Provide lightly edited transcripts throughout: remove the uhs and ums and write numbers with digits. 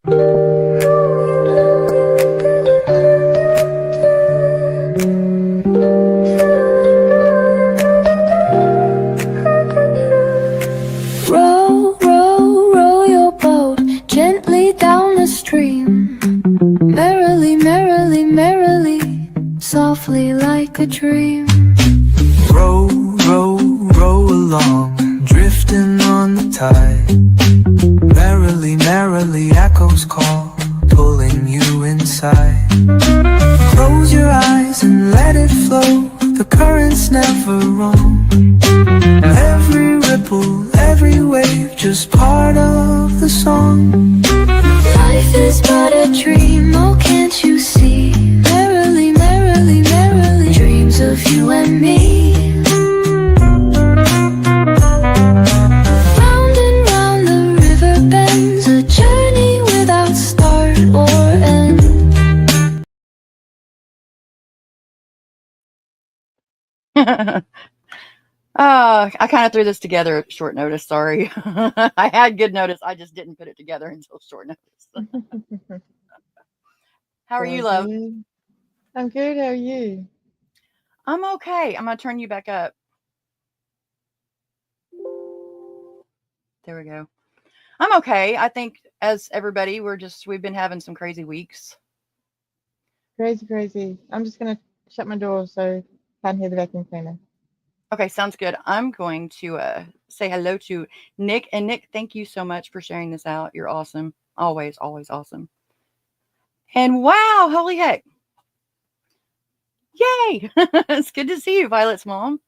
Row, row, row your boat gently down the stream. Merrily, merrily, merrily, softly like a dream. Row, row, row along, drifting on the tide. Merrily, merrily, echoes call, pulling you inside. Close your eyes and let it flow, the current's never wrong. Every ripple, every wave, just part of the song. Life is but a dream, oh can't you see? Merrily, merrily, merrily, dreams of you and me. Round and round the river bends, a journey without start or end. I kind of threw this together at short notice. Sorry. I had good notice. I just didn't put it together until short notice. How are you, love? I'm good. How are you? I'm okay. I'm going to turn you back up. There we go. I'm okay. I think, as everybody, we've been having some crazy weeks. Crazy. I'm just going to shut my door so I can't hear the vacuum cleaner. Okay, sounds good. I'm going to say hello to Nick. And Nick, thank you so much for sharing this out. You're awesome. Always, always awesome. And wow, holy heck. Yay. It's good to see you, Violet's mom.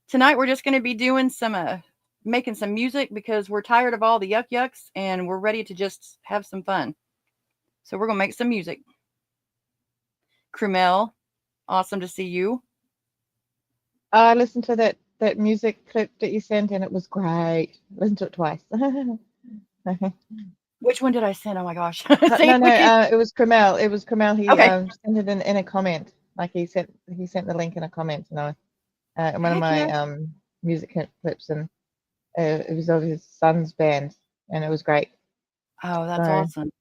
Tonight, we're just going to be doing making some music because we're tired of all the yucks and we're ready to just have some fun. So we're going to make some music. Krumel, awesome to see you. I listened to that music clip that you sent and it was great. Listened to it twice. Which one did I send? Oh my gosh. No, it was Krumel. It was Krumel. He sent it in a comment. Like he sent the link in a comment, in one of my music clips, and it was of his son's band, and it was great. Oh, that's awesome.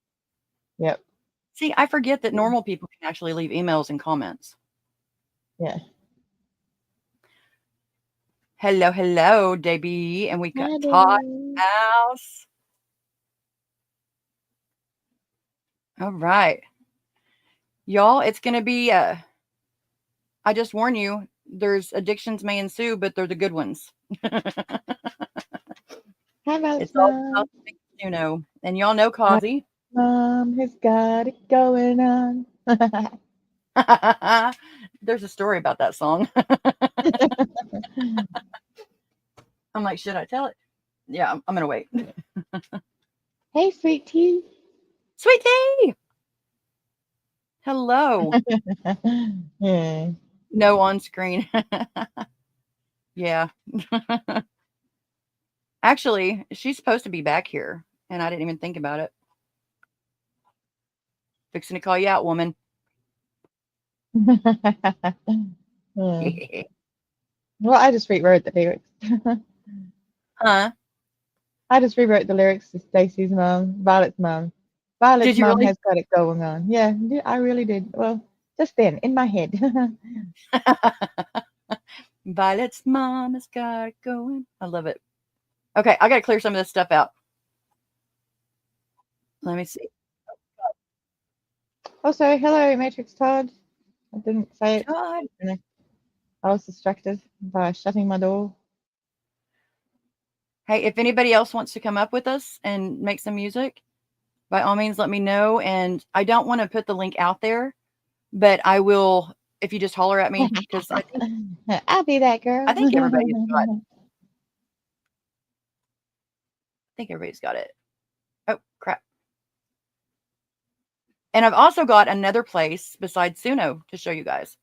Yep. See, I forget that normal people can actually leave emails and comments. Yeah. Hello, Debbie, and we got Todd House. All right, y'all. It's gonna be. I just warn you. There's addictions may ensue, but they're the good ones. It's all about Uno, and y'all know Kozzie. Mom has got it going on. There's a story about that song. I'm like, should I tell it? Yeah, I'm gonna wait. Hey, sweet tea. Sweet tea. Hello. Yeah. No on screen. Yeah. Actually, she's supposed to be back here, and I didn't even think about it. Fixing to call you out, woman. Yeah. Well, I just rewrote the lyrics. Huh? I just rewrote the lyrics to Stacy's mom, Violet's mom. Violet's mom really? has got it going on. Yeah, I really did. Well, just then, in my head. Violet's mom has got it going. I love it. Okay, I got to clear some of this stuff out. Let me see. Oh, sorry. Hello, Matrix Todd. I didn't say it. Todd. I was distracted by shutting my door. Hey, if anybody else wants to come up with us and make some music, by all means, let me know. And I don't want to put the link out there, but I will if you just holler at me, because I think I'll be that girl. I think everybody's got it. Oh, crap. And I've also got another place besides Suno to show you guys.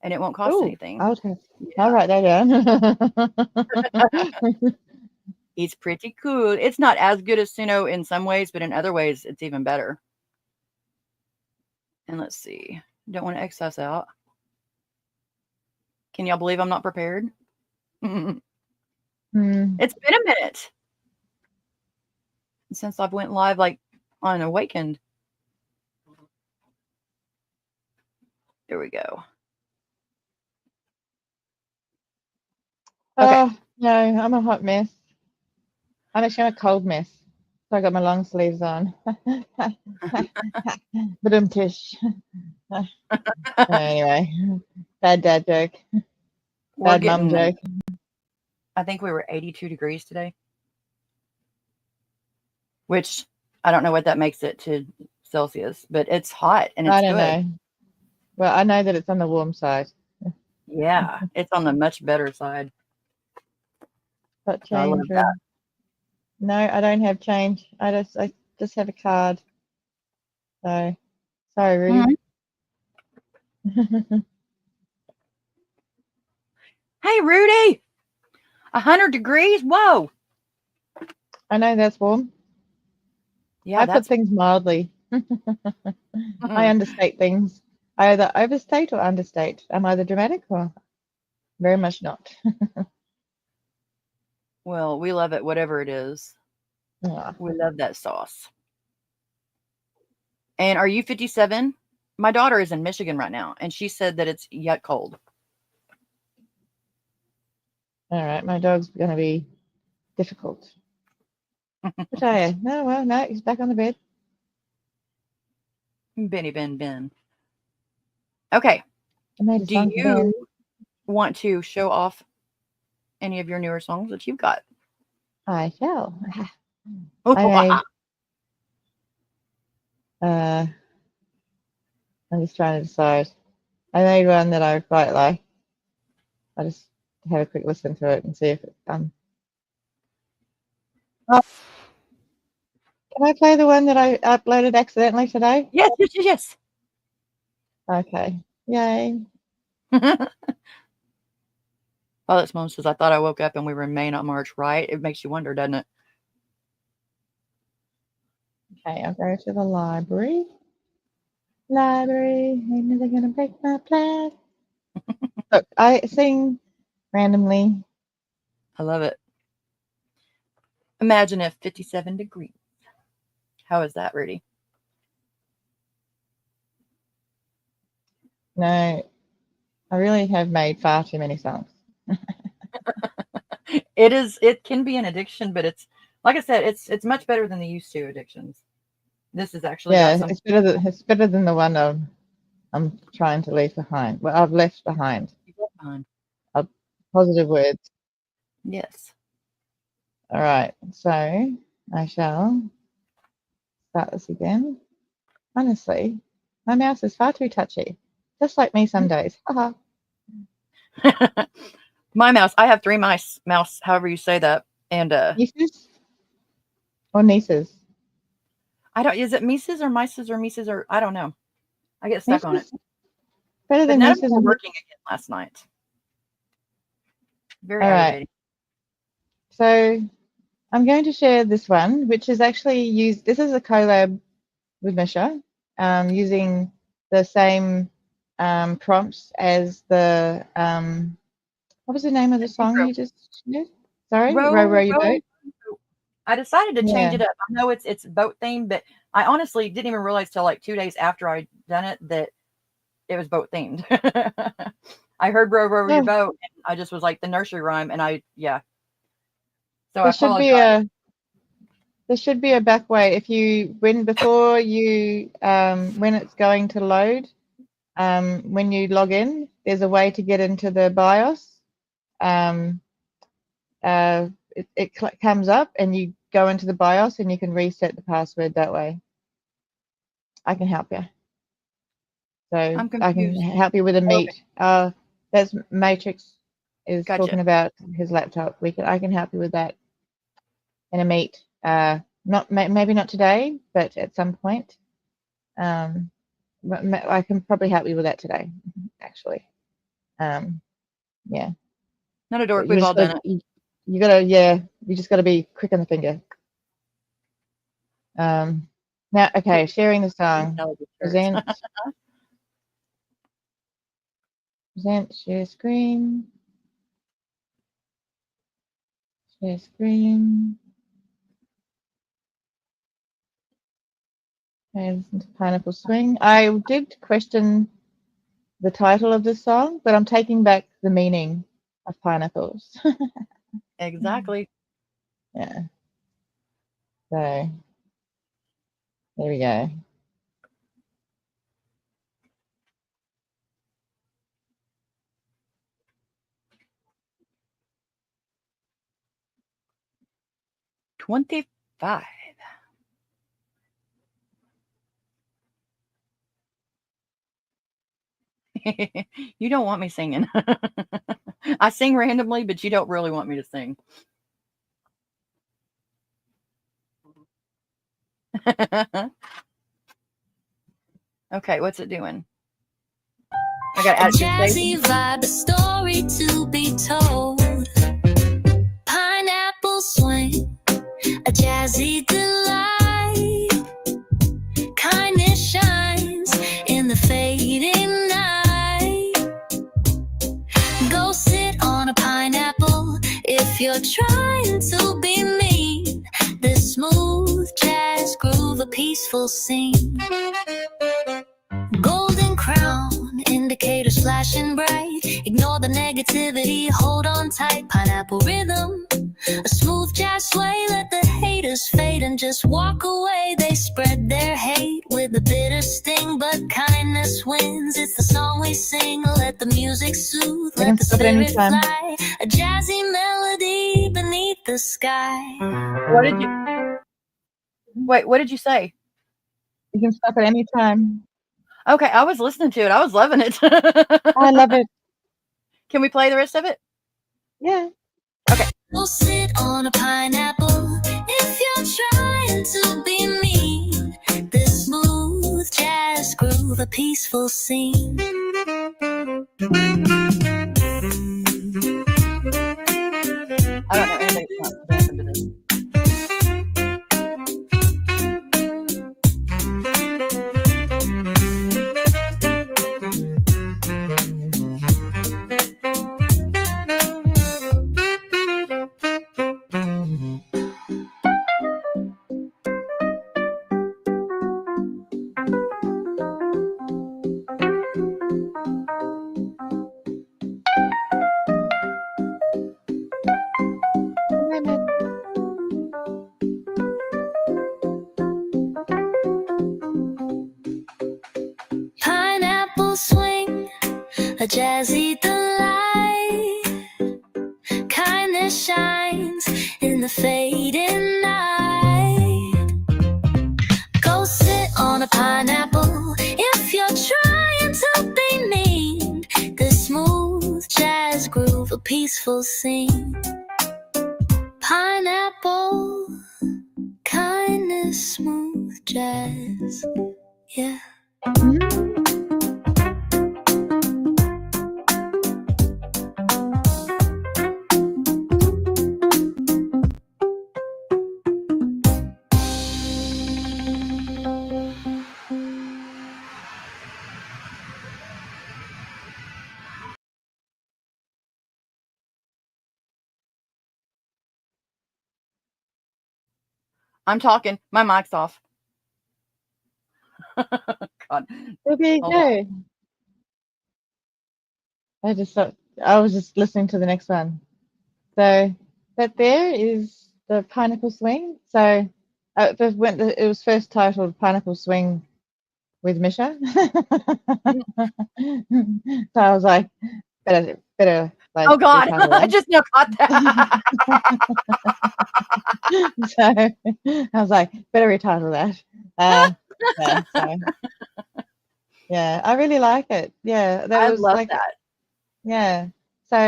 And it won't cost anything. I'll write that down. It's pretty cool. It's not as good as Suno in some ways, but in other ways, it's even better. And let's see. Don't want to X us out. Can y'all believe I'm not prepared? It's been a minute since I've went live like on Awakened. There we go. Okay. No, I'm a hot mess. I'm actually a cold mess. So I got my long sleeves on. But I'm tish. Anyway, bad dad joke. We're Bad mum getting, joke. I think we were 82 degrees today, which I don't know what that makes it to Celsius, but it's hot and it's I don't good. know. Well, I know that it's on the warm side. Yeah, it's on the much better side. Got I love change. that. No, I don't have change. I just have a card. So sorry, Rudy. Hey, Rudy, 100 degrees. Whoa. I know that's warm. Yeah, I put that's things mildly. I understate things. I either overstate or understate. I'm either dramatic or very much not. well, we love it, whatever it is. Ah, We love that sauce. And are you 57? My daughter is in Michigan right now, and she said that it's yet cold. all right, my dog's going to be difficult. But no, he's back on the bed. Benny Ben. Okay. I made a Do song for Ben. you want to show off any of your newer songs that you've got? I shall. I made, I'm just trying to decide. I made one that I quite like. I'll just have a quick listen to it and see if it's Oh, can I play the one that I uploaded accidentally today? Yes. Okay. Yay. Violet's mom says, I thought I woke up and we were in May, not March, right? It makes you wonder, doesn't it? Okay, I'll go to the library. Library, ain't never gonna break my plan. Look, I sing randomly. I love it. Imagine if 57 degrees. How is that, Rudy? No, I really have made far too many songs. It can be an addiction, but it's like I said, it's much better than the used to addictions. This has actually got Yeah, some it's better than the one I'm trying to leave behind. Well, I've left behind. fun. Positive words. Yes. All right, so I shall start this again. Honestly, my mouse is far too touchy, just like me some days. Haha. My mouse. I have 3 mouse, however you say that. And Nieces or nieces? I don't is it Mises or Mises or Mises or I don't know. I get stuck on it. Nieces? Better But than none of them nieces were and working again last night. Very All right, aggravating. so I'm going to share this one, which is actually used. This is a collab with Misha, using the same prompts as the what was the name of the song you just shared? Sorry, row your Row. boat. I decided to change Yeah, it up. I know it's boat themed, but I honestly didn't even realize till like 2 days after I'd done it that it was boat themed. I heard row your yeah. boat, and I just was like the nursery rhyme, and yeah. So I There should be apologize. a back way if you before you when it's going to load. When you log in, there's a way to get into the BIOS. It comes up and you go into the BIOS and you can reset the password that way. I can help you. So I'm I can confused. help you with a meet. That's Matrix is Gotcha. talking about his laptop. I can help you with that in a meet. Maybe not today, but at some point. I can probably help you with that today, actually. Yeah. Not a dork. You We've all just done gotta, it. you just gotta be quick on the finger. Now, okay, sharing the song. Present, share screen, share screen. Okay, listen to Pineapple Swing. I did question the title of this song, but I'm taking back the meaning of pineapples. Exactly. Yeah. So there we go. $25. You don't want me singing. I sing randomly, but you don't really want me to sing. Okay, what's it doing? I gotta A add it to the jazzy station. vibe, a story to be told. Pineapple swing, a jazzy delight. Kindness shines in the fading night. Go sit on a pineapple if you're trying to be mean. This smooth jazz groove, a peaceful scene. Golden crown, indicators flashing bright. Ignore the negativity, hold on tight. Pineapple rhythm, a smooth jazz sway. Let the haters fade and just walk away. They spread their hate with a bitter sting, but kindness wins. It's the song we sing. Let the music soothe, let the spirit fly. A jazzy melody beneath the sky. What did you wait? What did you say? You can stop at any time. Okay, I was listening to it. I was loving it. I love it. Can we play the rest of it? Yeah. Okay. Go sit on a pineapple if you're trying to be mean. This smooth jazz groove, a peaceful scene. I don't know anything that's not dancing to this. Pineapple swing, a jazzy delight. Kindness shines in the fading night. Go sit on a pineapple if you're trying to be mean. This smooth jazz groove, a peaceful scene. Pineapple, kindness, smooth jazz. Yeah. I'm talking. My mic's off. God. There you Hold on. go. I was just listening to the next one. So that there is the Pineapple Swing. So it was first titled Pineapple Swing with Misha. So I was like, better like Oh God. retitle I that. just now caught that. So I was like, better retitle that. Yeah, so yeah, I really like it. Yeah, that I was love like, that. yeah. So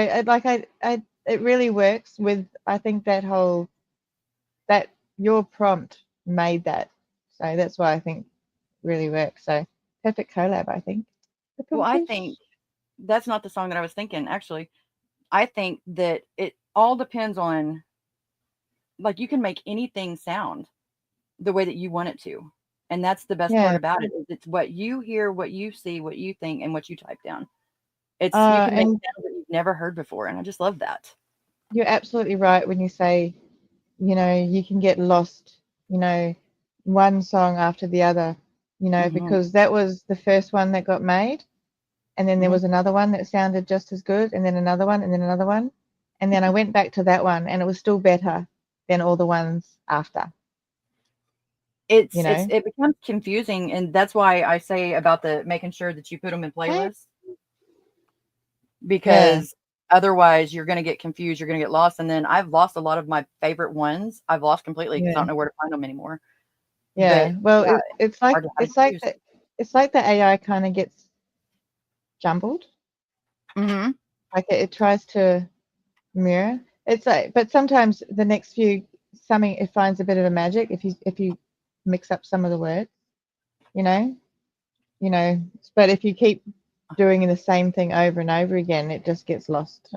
it really works with, I think that your prompt made that. So that's why I think really works. So perfect collab, I think. Well, I think that's not the song that I was thinking, actually. I think that it all depends on, like, you can make anything sound the way that you want it to. And that's the best part Yeah. about it, is it's what you hear, what you see, what you think, and what you type down. It's you can make And sounds that you've never heard before, and I just love that. you're absolutely right when you say, you can get lost, one song after the other. you know, because that was the first one that got made, and then there was another one that sounded just as good, and then another one, and then another one, and then I went back to that one, and it was still better than all the ones after. You know, It becomes confusing, and that's why I say about the making sure that you put them in playlists, because otherwise you're going to get confused, you're going to get lost, and then I've lost a lot of my favorite ones. I've lost completely because I don't know where to find them anymore. Yeah, But, well, yeah, it's like hard to find it's like the AI kind of gets jumbled. Like it tries to mirror. It's like, but sometimes the next few something it finds a bit of a magic if you mix up some of the words, you know, you know. But if you keep doing the same thing over and over again, it just gets lost,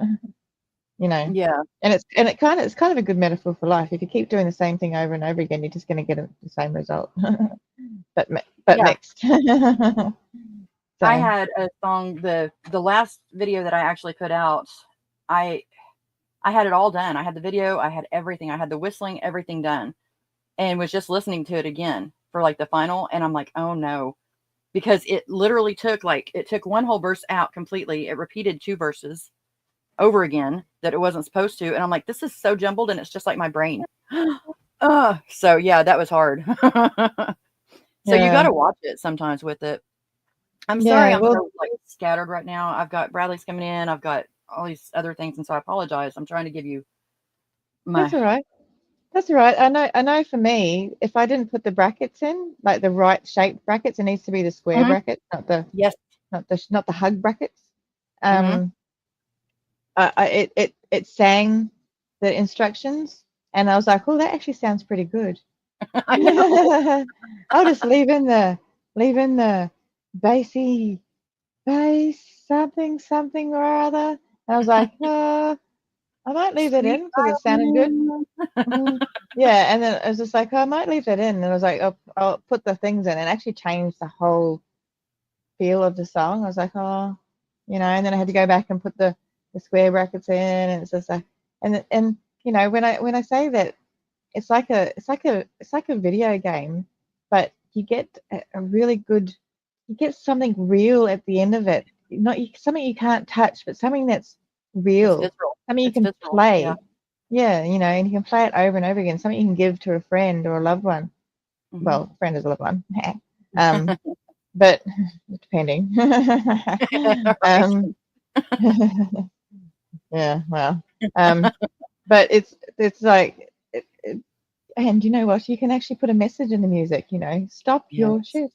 you know. Yeah. And it's kind of a good metaphor for life. If you keep doing the same thing over and over again, you're just going to get the same result, but Yeah. mixed. I had a song, the last video that I actually put out, I had it all done. I had the video, I had everything. I had the whistling, everything done, and was just listening to it again for like the final, and I'm like, oh no, because it literally took one whole verse out completely. It repeated 2 verses over again that it wasn't supposed to, and I'm like, this is so jumbled, and it's just like my brain. So yeah, that was hard. So you got to watch it sometimes with it. I'm sorry I'm so like scattered right now. I've got Bradley's coming in. I've got all these other things, and so I apologize. I'm trying to give you my. That's all right. That's all right. I know for me, if I didn't put the brackets in, like the right shaped brackets, it needs to be the square brackets, not the hug brackets. It sang the instructions, and I was like, oh, that actually sounds pretty good. I know. I'll just leave in the bass something or other. And I was like, I might leave it in because it sounded good. Yeah, and then I was just like, oh, I might leave it in. And I was like, I'll put the things in, and actually changed the whole feel of the song. I was like, oh, you know, and then I had to go back and put the square brackets in, and it's just like, and you know, when I say that, it's like a video game, but you get a really good, you get something real at the end of it. Not something you can't touch, but something that's real, something you can play. Yeah, you know, and you can play it over and over again. Something you can give to a friend or a loved one. Well, a friend is a loved one. But depending. Yeah, well, but it's like, and you know what? You can actually put a message in the music. You know, stop your shit.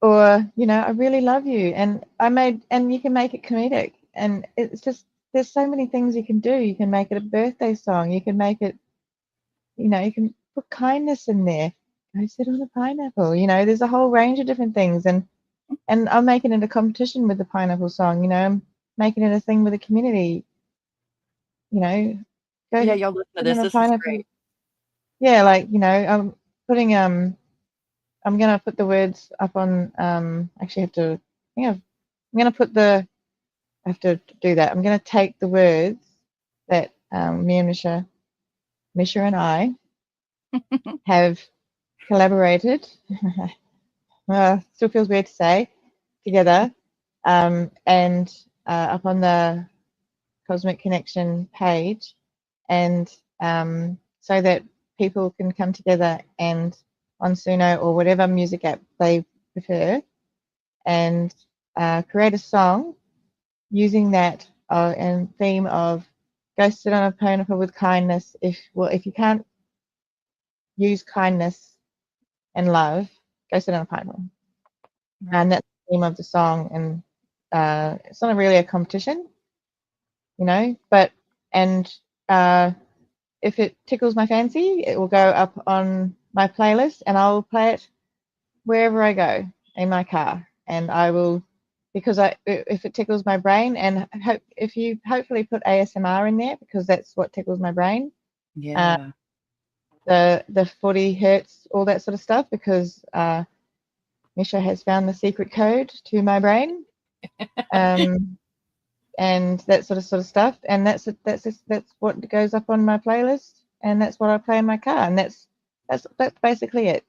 Or you know, I really love you, and you can make it comedic, and it's just there's so many things you can do. You can make it a birthday song. You can make it, you know, you can put kindness in there. Go sit on a pineapple. You know, there's a whole range of different things, and I'm making it a competition with the pineapple song. You know, I'm making it a thing with the community. You know, go y'all listen to this. This is great. Yeah, like, you know, I'm putting I'm gonna put the words up on actually have to I'm gonna put the I have to do that. I'm gonna take the words that me and Misha and I have collaborated. Still feels weird to say together, and up on the Cosmic Connection page, and so that people can come together and on Suno or whatever music app they prefer, and create a song using that and theme of go sit on a pineapple with kindness. If you can't use kindness and love, go sit on a pineapple. And that's the theme of the song. And it's not really a competition, you know, but if it tickles my fancy, it will go up on my playlist, and I'll play it wherever I go in my car. And I will, because if it tickles my brain, and if you hopefully put ASMR in there, because that's what tickles my brain. Yeah. The 40 hertz, all that sort of stuff, because Misha has found the secret code to my brain. And that sort of stuff, and that's what goes up on my playlist, and that's what I play in my car, and that's basically it.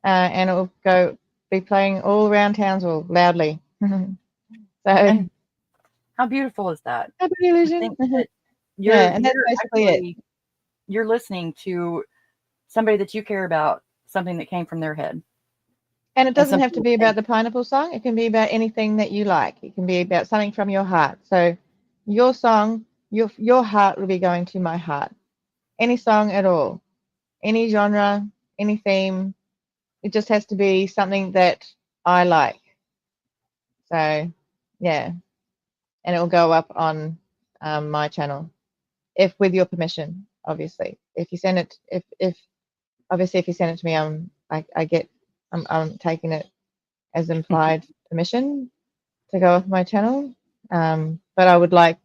and it will be playing all around Townsville loudly. So And how beautiful is that? happy To illusion. think that Yeah, and that's basically it. actually you're listening to somebody that you care about, something that came from their head, And it and doesn't have something to that be they about the pineapple song. It can be about anything that you like. It can be about something from your heart. So your song, your heart will be going to my heart. Any song at all, any genre, any theme. It just has to be something that I like. So yeah, and it will go up on my channel if with your permission, obviously. If you send it, if obviously if you send it to me, I'm taking it as implied permission to go off my channel. But I would like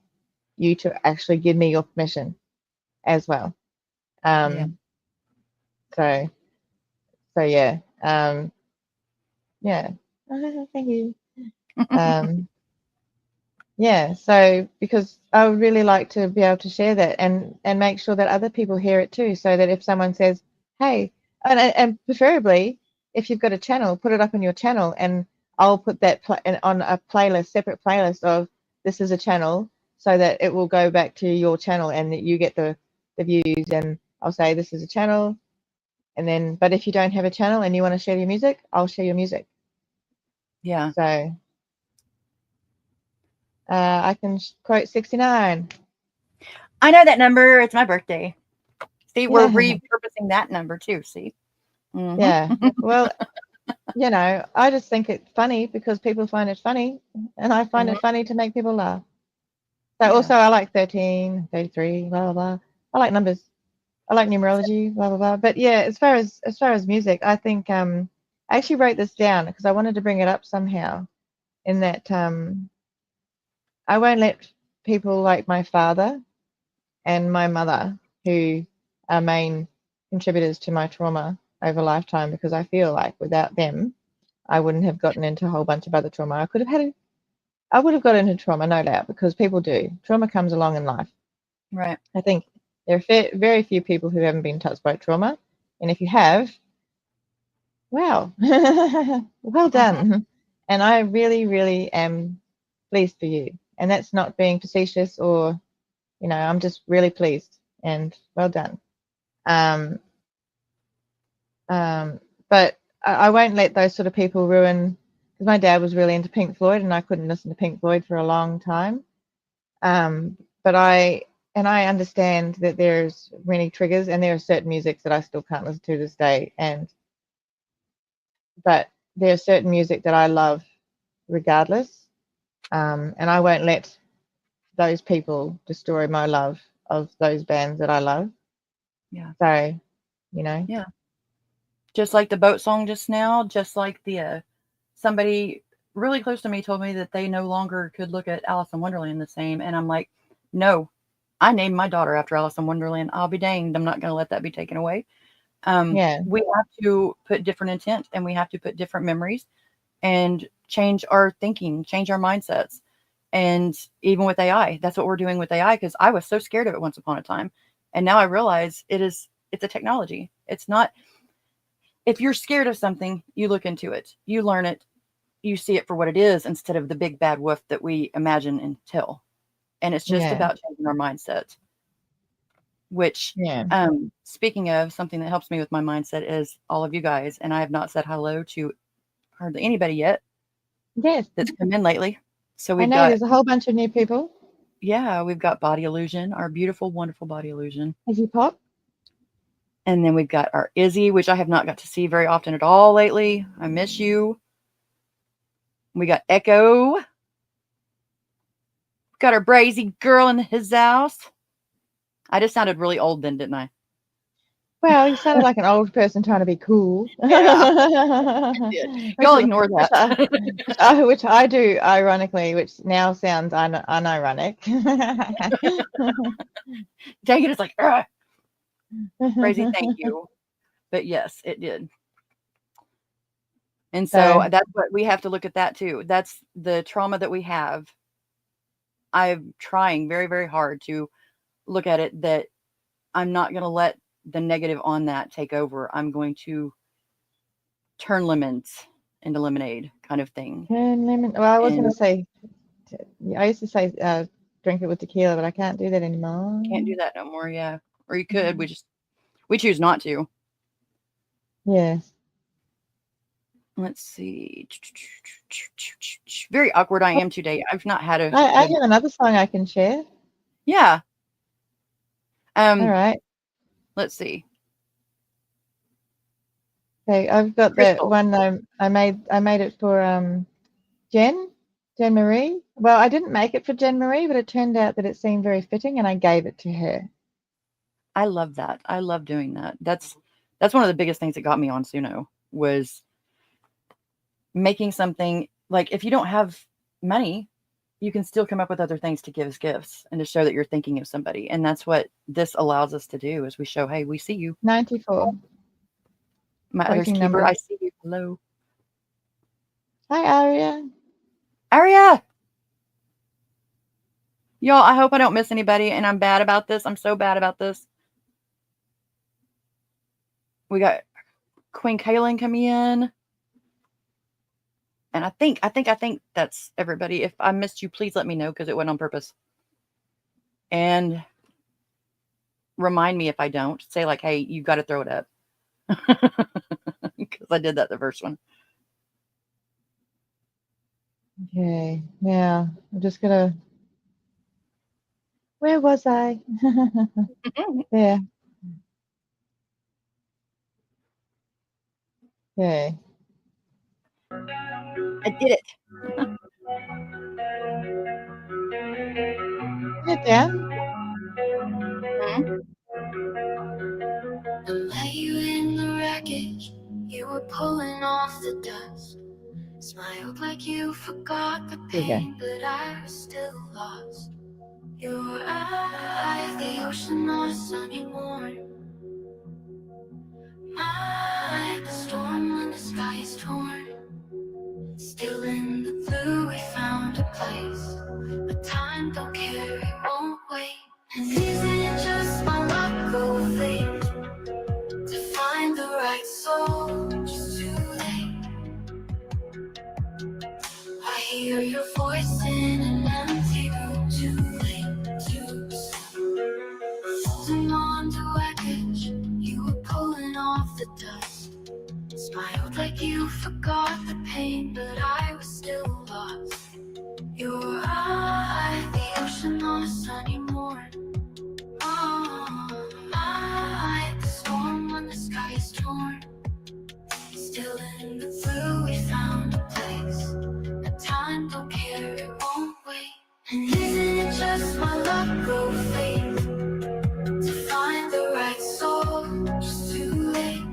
you to actually give me your permission as well. yeah. So yeah. Yeah. Thank you. Yeah. So because I would really like to be able to share that and make sure that other people hear it too, so that if someone says, "Hey," and preferably if you've got a channel, put it up on your channel, and I'll put that on a playlist, separate playlist of this is a channel, so that it will go back to your channel and that you get the views. And I'll say this is a channel, and then but if you don't have a channel and you want to share your music, I'll share your music. Yeah. So I can quote 69. I know that number. It's my birthday. See, we're Yeah. repurposing that number too. See? Yeah. Well, I just think it's funny because people find it funny, and I find it funny to make people laugh. So Yeah. also I like 13, 33, blah blah blah. I like numbers. I like numerology, blah blah blah. But yeah, as far as music, I think I actually wrote this down because I wanted to bring it up somehow. In that I won't let people like my father and my mother, who are main contributors to my trauma over lifetime, because I feel like without them, I wouldn't have gotten into a whole bunch of other trauma. I would have got into trauma, no doubt, because people do. Trauma comes along in life. Right. I think there are very few people who haven't been touched by trauma, and if you have, wow, well done. And I really, really am pleased for you. And that's not being facetious or, I'm just really pleased and well done. Um, but I won't let those sort of people ruin, because my dad was really into Pink Floyd and I couldn't listen to Pink Floyd for a long time. But I understand that there's many triggers and there are certain musics that I still can't listen to this day. But there's certain music that I love regardless. And I won't let those people destroy my love of those bands that I love. Yeah. So, Yeah. Just like the boat song just now, just like the somebody really close to me told me that they no longer could look at Alice in Wonderland the same, and I'm like, no, I named my daughter after Alice in Wonderland. I'll be danged. I'm not going to let that be taken away. yeah, We have to put different intent, and we have to put different memories, and change our thinking, change our mindsets. And even with AI, that's what we're doing with AI, because I was so scared of it once upon a time, and now I realize it's a technology. It's not. If you're scared of something, you look into it, you learn it, you see it for what it is instead of the big bad wolf that we imagine and tell. And it's just yeah, about changing our mindset. Which, yeah. speaking of something that helps me with my mindset is all of you guys, and I have not said hello to hardly anybody yet Yes, that's come in lately. So I we've know got, there's a whole bunch of new people. yeah, we've got Body Illusion, our beautiful, wonderful Body Illusion. Izzy Pop. And then we've got our Izzy, which I have not got to see very often at all lately. I miss you. We got Echo. Got our brazy girl in his house. I just sounded really old then, didn't I? Well, you sounded like an old person trying to be cool. Yeah, y'all ignore that. Which I do ironically, which now sounds unironic. Dang it, it's like, ugh. Crazy, thank you. But yes, it did. And so So that's what we have to look at that too. That's the trauma that we have. I'm trying very, very hard to look at it that I'm not going to let the negative on that take over. I'm going to turn lemons into lemonade kind of thing. Turn lemon. Well, I was And- going to say, I used to say drink it with tequila, but I can't do that anymore. Can't do that no more, yeah. Or you could. We choose not to. Yes. Let's see. Very awkward I am today. I've not had a. I have another song I can share. Yeah. All right. Let's see. Okay, I've got Crystal. that one. I made it for Jen Marie. Well, I didn't make it for Jen Marie, but it turned out that it seemed very fitting, and I gave it to her. I love that. I love doing that. That's one of the biggest things that got me on Suno was making something. Like, if you don't have money, you can still come up with other things to give as gifts and to show that you're thinking of somebody. And that's what this allows us to do, is we show, hey, we see you. 94. My other's keeper, number. I see you. Hello. Hi, Aria. Aria! Y'all, I hope I don't miss anybody, and I'm bad about this. I'm so bad about this. We got Queen Kaylin coming in. And I think that's everybody. If I missed you, please let me know, because it went on purpose. And remind me if I don't. Say like, hey, you got to throw it up. Because I did that the first one. Okay, now I'm just gonna. Where was I? There. Okay. I did it. Put it down. Lay you in the wreckage, you were pulling off the dust. Smiled like you forgot the pain, but I was still lost. Your eyes, the ocean or sunny morn. The storm when the sky is torn. Still in the blue, we found a place. But time don't care, it won't wait. And isn't it just my luck go fade to find the right soul? Just too late. I hear your voice in an empty room. Too late, too soon. Holding on to wreckage, you were pulling off the dust. Smiled like you forgot the pain, but I was still lost. Your eyes, the ocean on a sunny morn. The storm when the sky is torn. Still in the blue, we found a place. But time don't care, it won't wait. And isn't it just my luck go fade to find the right soul? Just too late.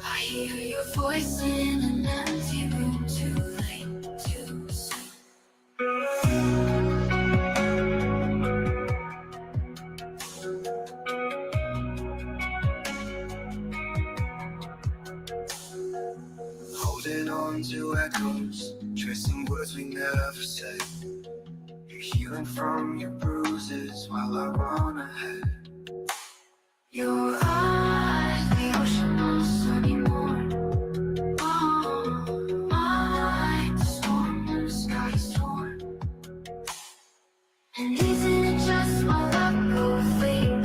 I hear your voice in an empty room. Too late, too soon. Holding on to echoes, tracing words we never said. You're healing from your bruises while I run ahead. Your eyes, the ocean on a sunny morn. The storm when the sky is torn. And isn't it just my luck go fade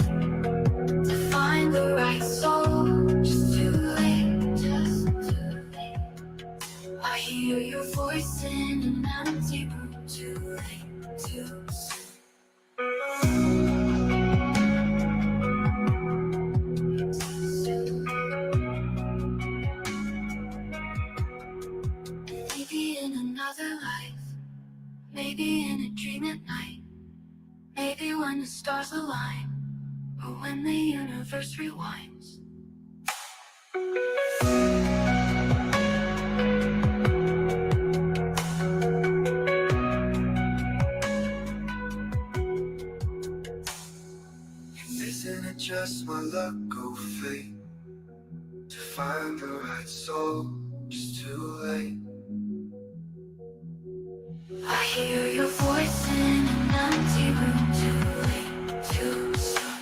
to find the right soul? Just too late, just too late. I hear your voice in an empty room. Too late, too soon. Maybe in another life, maybe in a dream at night, maybe when the stars align, or when the universe rewinds. Isn't it just my luck go fade to find the right soul? Just too late. I hear your voice in an empty room. Too late, too soon.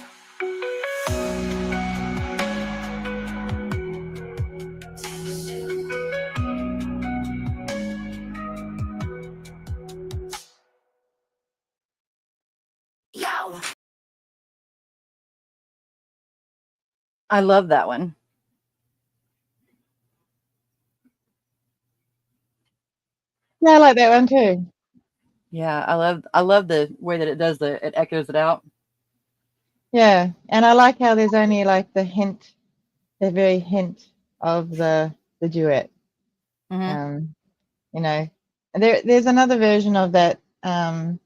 I love that one. Yeah, I like that one too. Yeah, I love the way that it does it echoes it out. Yeah, and I like how there's only like the very hint of the duet. Mm-hmm. You know, and there's another version of that, and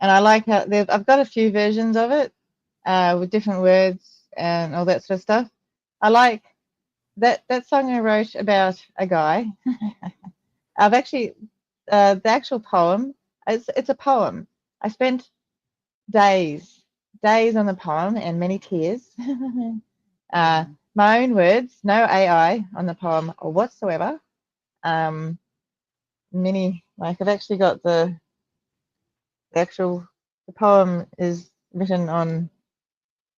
I like how I've got a few versions of it, with different words and all that sort of stuff. I like that song I wrote about a guy. I've actually the actual poem. It's a poem. I spent days on the poem and many tears. My own words, no AI on the poem whatsoever. Um, I've actually got the actual the poem is written on.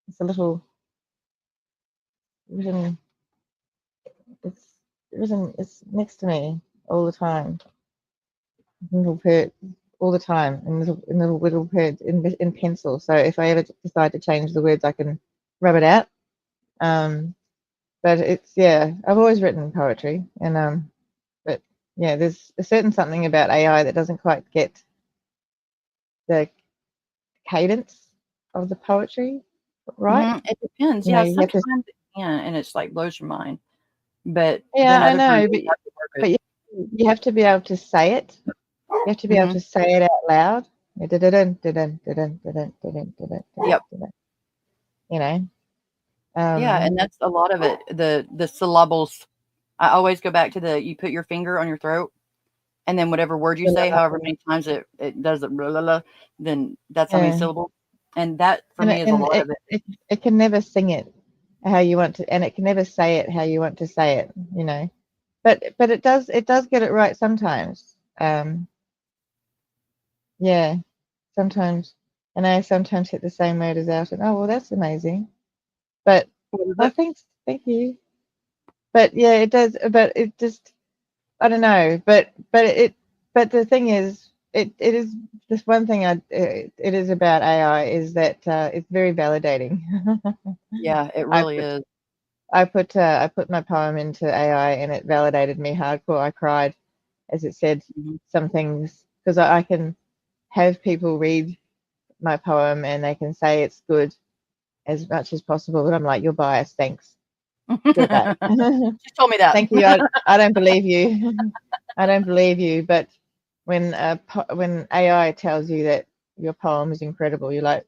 It's a little written. It's written. It's next to me all the time. Little pert all the time in little pert in pencil. So if I ever decide to change the words, I can rub it out. But it's yeah, I've always written poetry, and but yeah, there's a certain something about AI that doesn't quite get the cadence of the poetry right. Mm-hmm. It depends. You know, Yeah, you have to. sometimes it can, and it's like blows your mind. But Yeah, then I other times know, you have to work it. but you have to be able to say it. You have to be able Mm-hmm. to say it out loud. Da-da-dun, da-dun, da-dun, da-dun, da-dun, da-dun, da-dun, Yep. da-dun. You know, Yeah, and that's a lot of it. The syllables. I always go back to you put your finger on your throat, and then whatever word you say, however many times it does it, blah, blah, blah, then that's how many yeah, syllables. And that for and me is a lot of it. it can never sing it how you want to, and it can never say it how you want to say it. You know, but it does get it right sometimes. Yeah, sometimes, and I sometimes hit the same note as out, and oh well, that's amazing. But What is oh, it? thanks, thank you. But yeah, it does. But it just I don't know. But the thing is, it is just one thing. It is about AI is that it's very validating. Yeah, it I really put is. I put my poem into AI and it validated me hardcore. I cried as it said Mhm. some things because I can have people read my poem and they can say it's good as much as possible, but I'm like, you're biased. Thanks. Goodbye. She told me that. Thank you. I don't believe you. I don't believe you. But when AI tells you that your poem is incredible, you're like,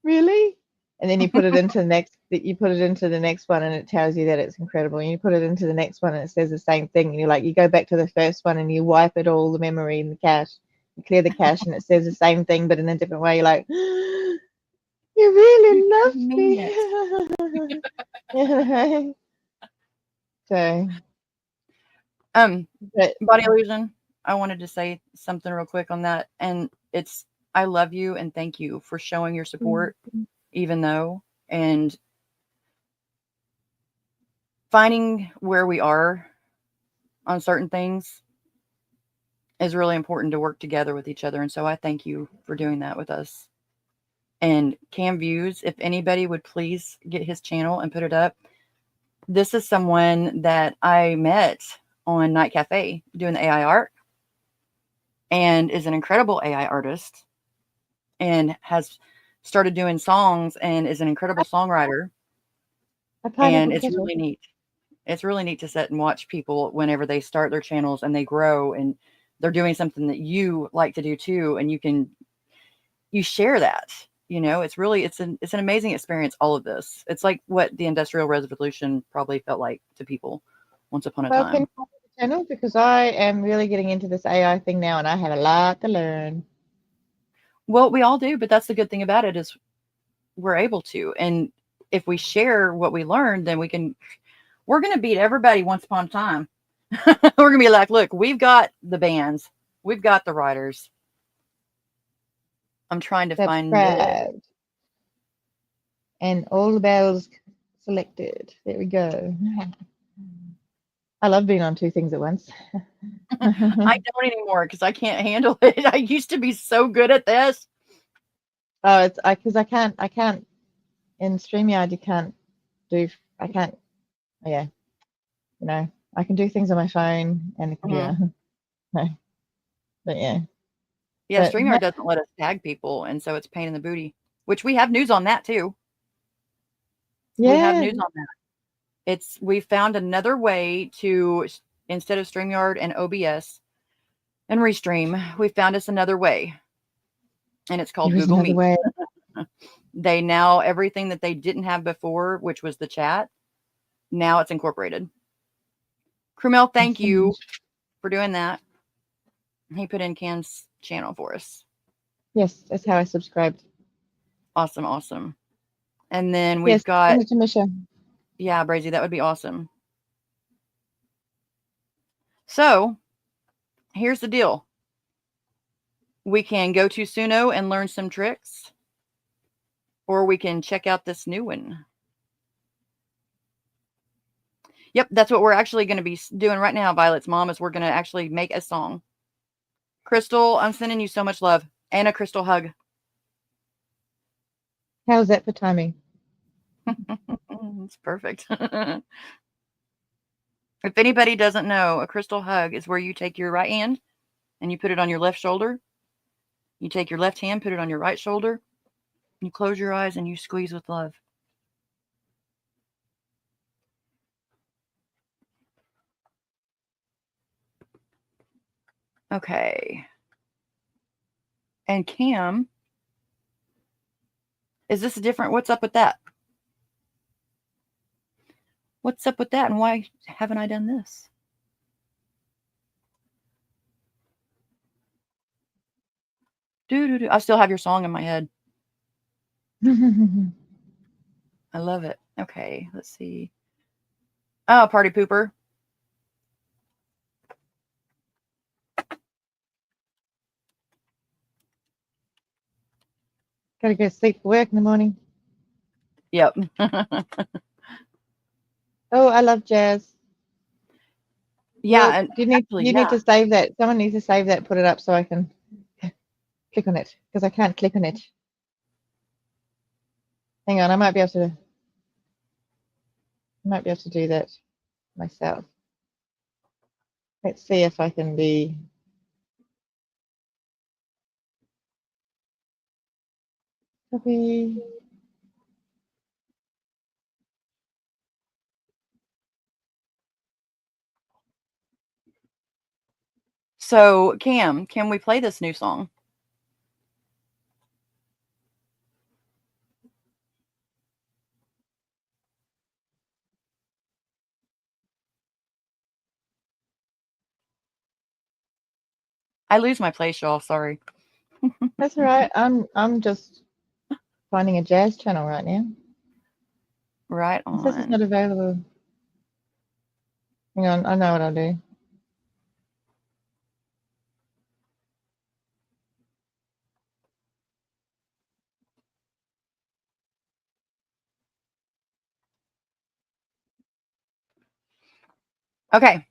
really? And then you put it into the next one and it tells you that it's incredible. And you put it into the next one and it says the same thing. And you're like, you go back to the first one and you wipe it all the memory in the cache. You clear the cache and it says the same thing but in a different way. You're like, you You really loved mean it. me. You know? So, but Body illusion. I wanted to say something real quick on that, and it's I love you and thank you for showing your support, even though and finding where we are on certain things is really important to work together with each other. And so I thank you for doing that with us. And Cam Views, if anybody would please get his channel and put it up. This is someone that I met on Night Cafe doing the AI art and is an incredible AI artist and has started doing songs and is an incredible songwriter. a And pineapple it's kettle. really neat. It's really neat to sit and watch people whenever they start their channels and they grow and they're doing something that you like to do too. And you share that, it's an amazing experience. All of this, it's like what the Industrial Revolution probably felt like to people once upon a Well, can time. you help with the channel because I am really getting into this AI thing now, and I have a lot to learn. Well, we all do, but that's the good thing about it is we're able to. And if we share what we learned, then we're going to beat everybody once upon a time. We're going to be like, look, we've got the bands, we've got the writers. I'm trying to find it. Subscribed and all the bells selected. There we go. I love being on two things at once. I don't anymore because I can't handle it. I used to be so good at this. Oh, it's because I can't in StreamYard you can't do. I can't. Yeah, you know, I can do things on my phone and the computer. No, but yeah. Yeah, But StreamYard doesn't let us tag people, and so it's a pain in the booty. Which we have news on that too. We have yeah, news on that. We found another way to, instead of StreamYard and OBS and Restream, we found us another way, and it's called there is Google another Meet. way. They now, everything that they didn't have before, which was the chat, now it's incorporated. Krumel, thank you for doing that. He put in Cam's channel for us. Yes, that's how I subscribed. Awesome, awesome. And then we've Yes, got, send it to Misha. yeah, Brazy, that would be awesome. So here's the deal. We can go to Suno and learn some tricks, or we can check out this new one. Yep, that's what we're actually going to be doing right now, Violet's mom, is we're going to actually make a song. Crystal, I'm sending you so much love. And a Crystal hug. How's that for timing? It's perfect. If anybody doesn't know, a Crystal hug is where you take your right hand and you put it on your left shoulder. You take your left hand, put it on your right shoulder. You close your eyes and you squeeze with love. Okay. And Cam, is this different? What's up with that? What's up with that? And why haven't I done this? I still have your song in my head. I love it. Okay, let's see. Oh, party pooper. Gotta go sleep for work in the morning. Yep. Oh, I love jazz. Yeah, Well, and you need actually, you need to save that. Someone needs to save that, put it up so I can click on it, because I can't click on it. Hang on, I might be able to do that myself. Let's see if I can be. Copy. So, Cam, can we play this new song? I lose my place, y'all. Sorry. That's all right. I'm just finding a jazz channel right now. Right It says it's on. not available. Hang on, I know what I'll do. Okay.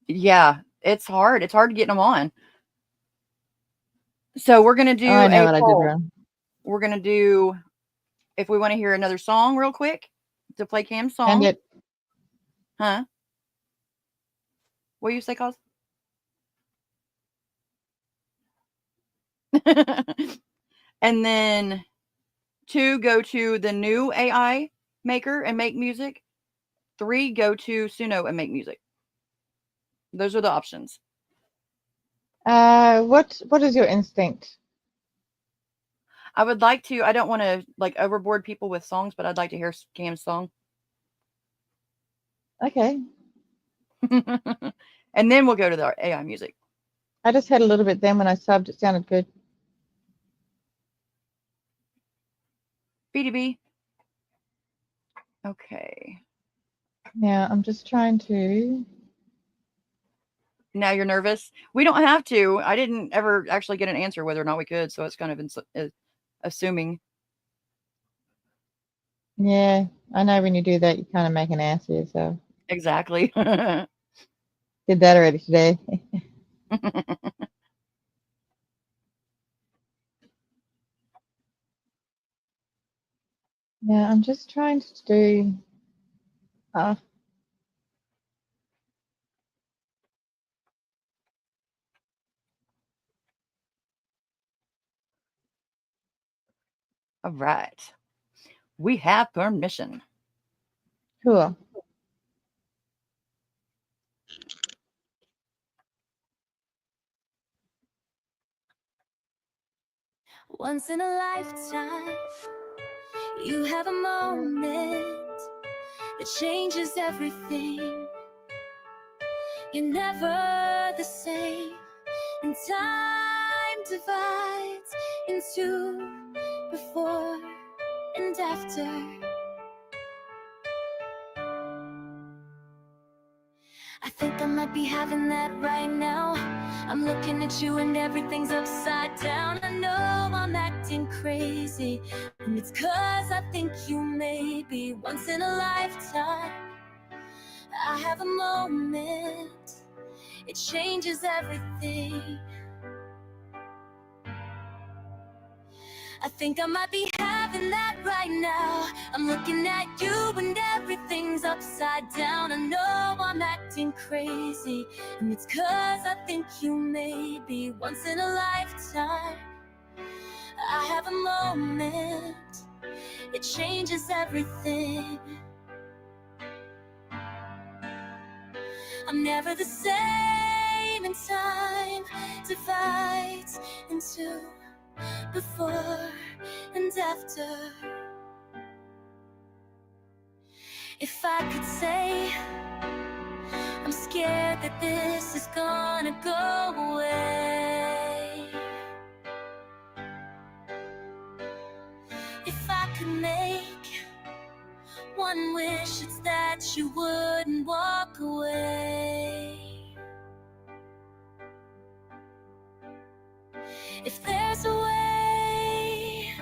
Yeah, it's hard. It's hard to get them on. So we're gonna do Oh, I know a what I did poll. wrong. We're gonna do, if we want to hear another song real quick to play Cam's Found song. it. Huh? What do you say, Cos? And then 2, go to the new AI maker and make music. 3, go to Suno and make music. Those are the options. What is your instinct? I would like to, I don't want to like overboard people with songs, but I'd like to hear Cam's song. Okay. And then we'll go to the AI music. I just had a little bit then when I subbed. It sounded good. BDB. Okay. Now I'm just trying to. Now you're nervous? We don't have to. I didn't ever actually get an answer whether or not we could, so it's kind of assuming. Yeah, I know when you do that, you kind of make an ass of yourself. Exactly. Did that already today. Yeah, I'm just trying to do. Uh, All right. We have permission. cool. Once in a lifetime, you have a moment that changes everything. You're never the same, and time divides into before and after. I think I might be having that right now. I'm looking at you and everything's upside down. I know I'm acting crazy, and it's 'cause I think you may be once in a lifetime. I have a moment, it changes everything. I think I might be having that right now. I'm looking at you and everything's upside down. I know I'm acting crazy, and it's 'cause I think you may be once in a lifetime. I have a moment, it changes everything. I'm never the same, and time divides into before and after. If I could say, I'm scared that this is gonna go away. If I could make one wish, it's that you wouldn't walk away. If there's a way,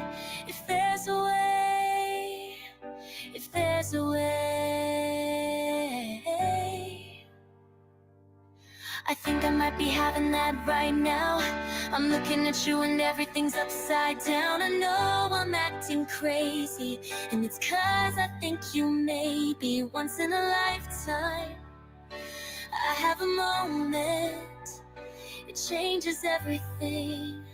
if there's a way, if there's a way, I think I might be having that right now. I'm looking at you and everything's upside down. I know I'm acting crazy, and it's 'cause I think you may be once in a lifetime. I have a moment, it changes everything.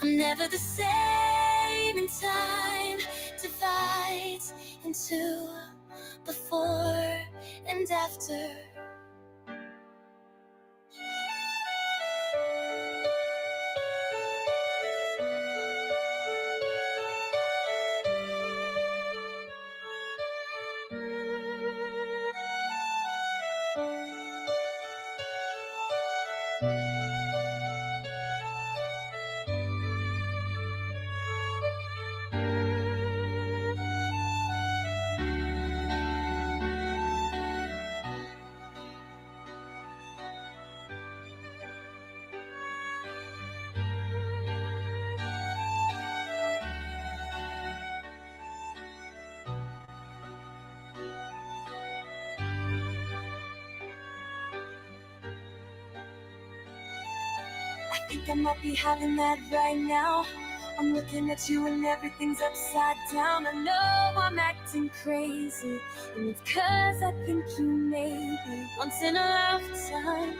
I'm never the same, and time divides into before and after. I think I might be having that right now. I'm looking at you and everything's upside down. I know I'm acting crazy, and it's 'cause I think you may be once in a lifetime.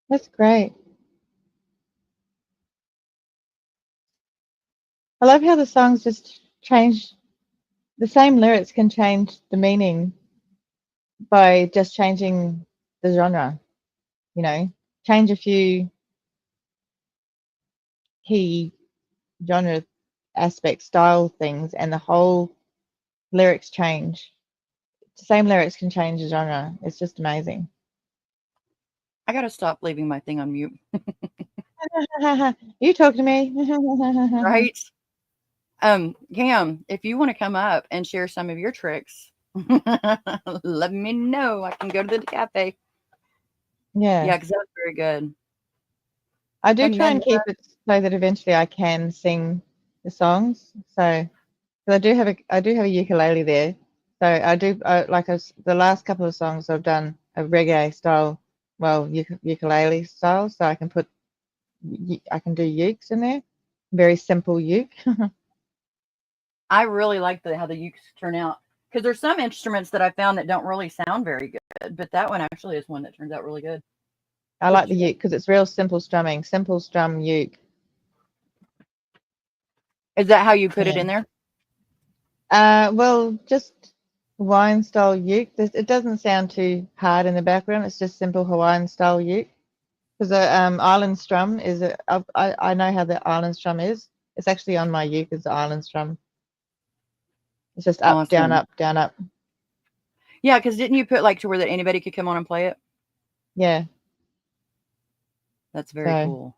That's great. I love how the songs just change. The same lyrics can change the meaning by just changing the genre. You know, change a few key genre aspect style things, and the whole lyrics change. The same lyrics can change the genre. It's just amazing. I gotta stop leaving my thing on mute. You talk to me. Right? Cam, if you want to come up and share some of your tricks, let me know. I can go to the cafe. Yeah. Yeah, because that was very good. I do And try then and keep it so that eventually I can sing the songs. So 'cause I do have a ukulele there. So I do the last couple of songs I've done a reggae style, well, ukulele style. So I can do ukes in there, very simple uke. I really like how the ukes turn out, because there's some instruments that I found that don't really sound very good, but that one actually is one that turns out really good. I like the uke because it's real simple strumming, simple strum uke. Is that how you put it in there? Well, just Hawaiian style uke. It doesn't sound too hard in the background. It's just simple Hawaiian style uke. Because the island strum I know how the island strum is. It's actually on my uke as the island strum. It's just up, down, up, down, up. Yeah, because didn't you put to where that anybody could come on and play it? Yeah. That's very cool.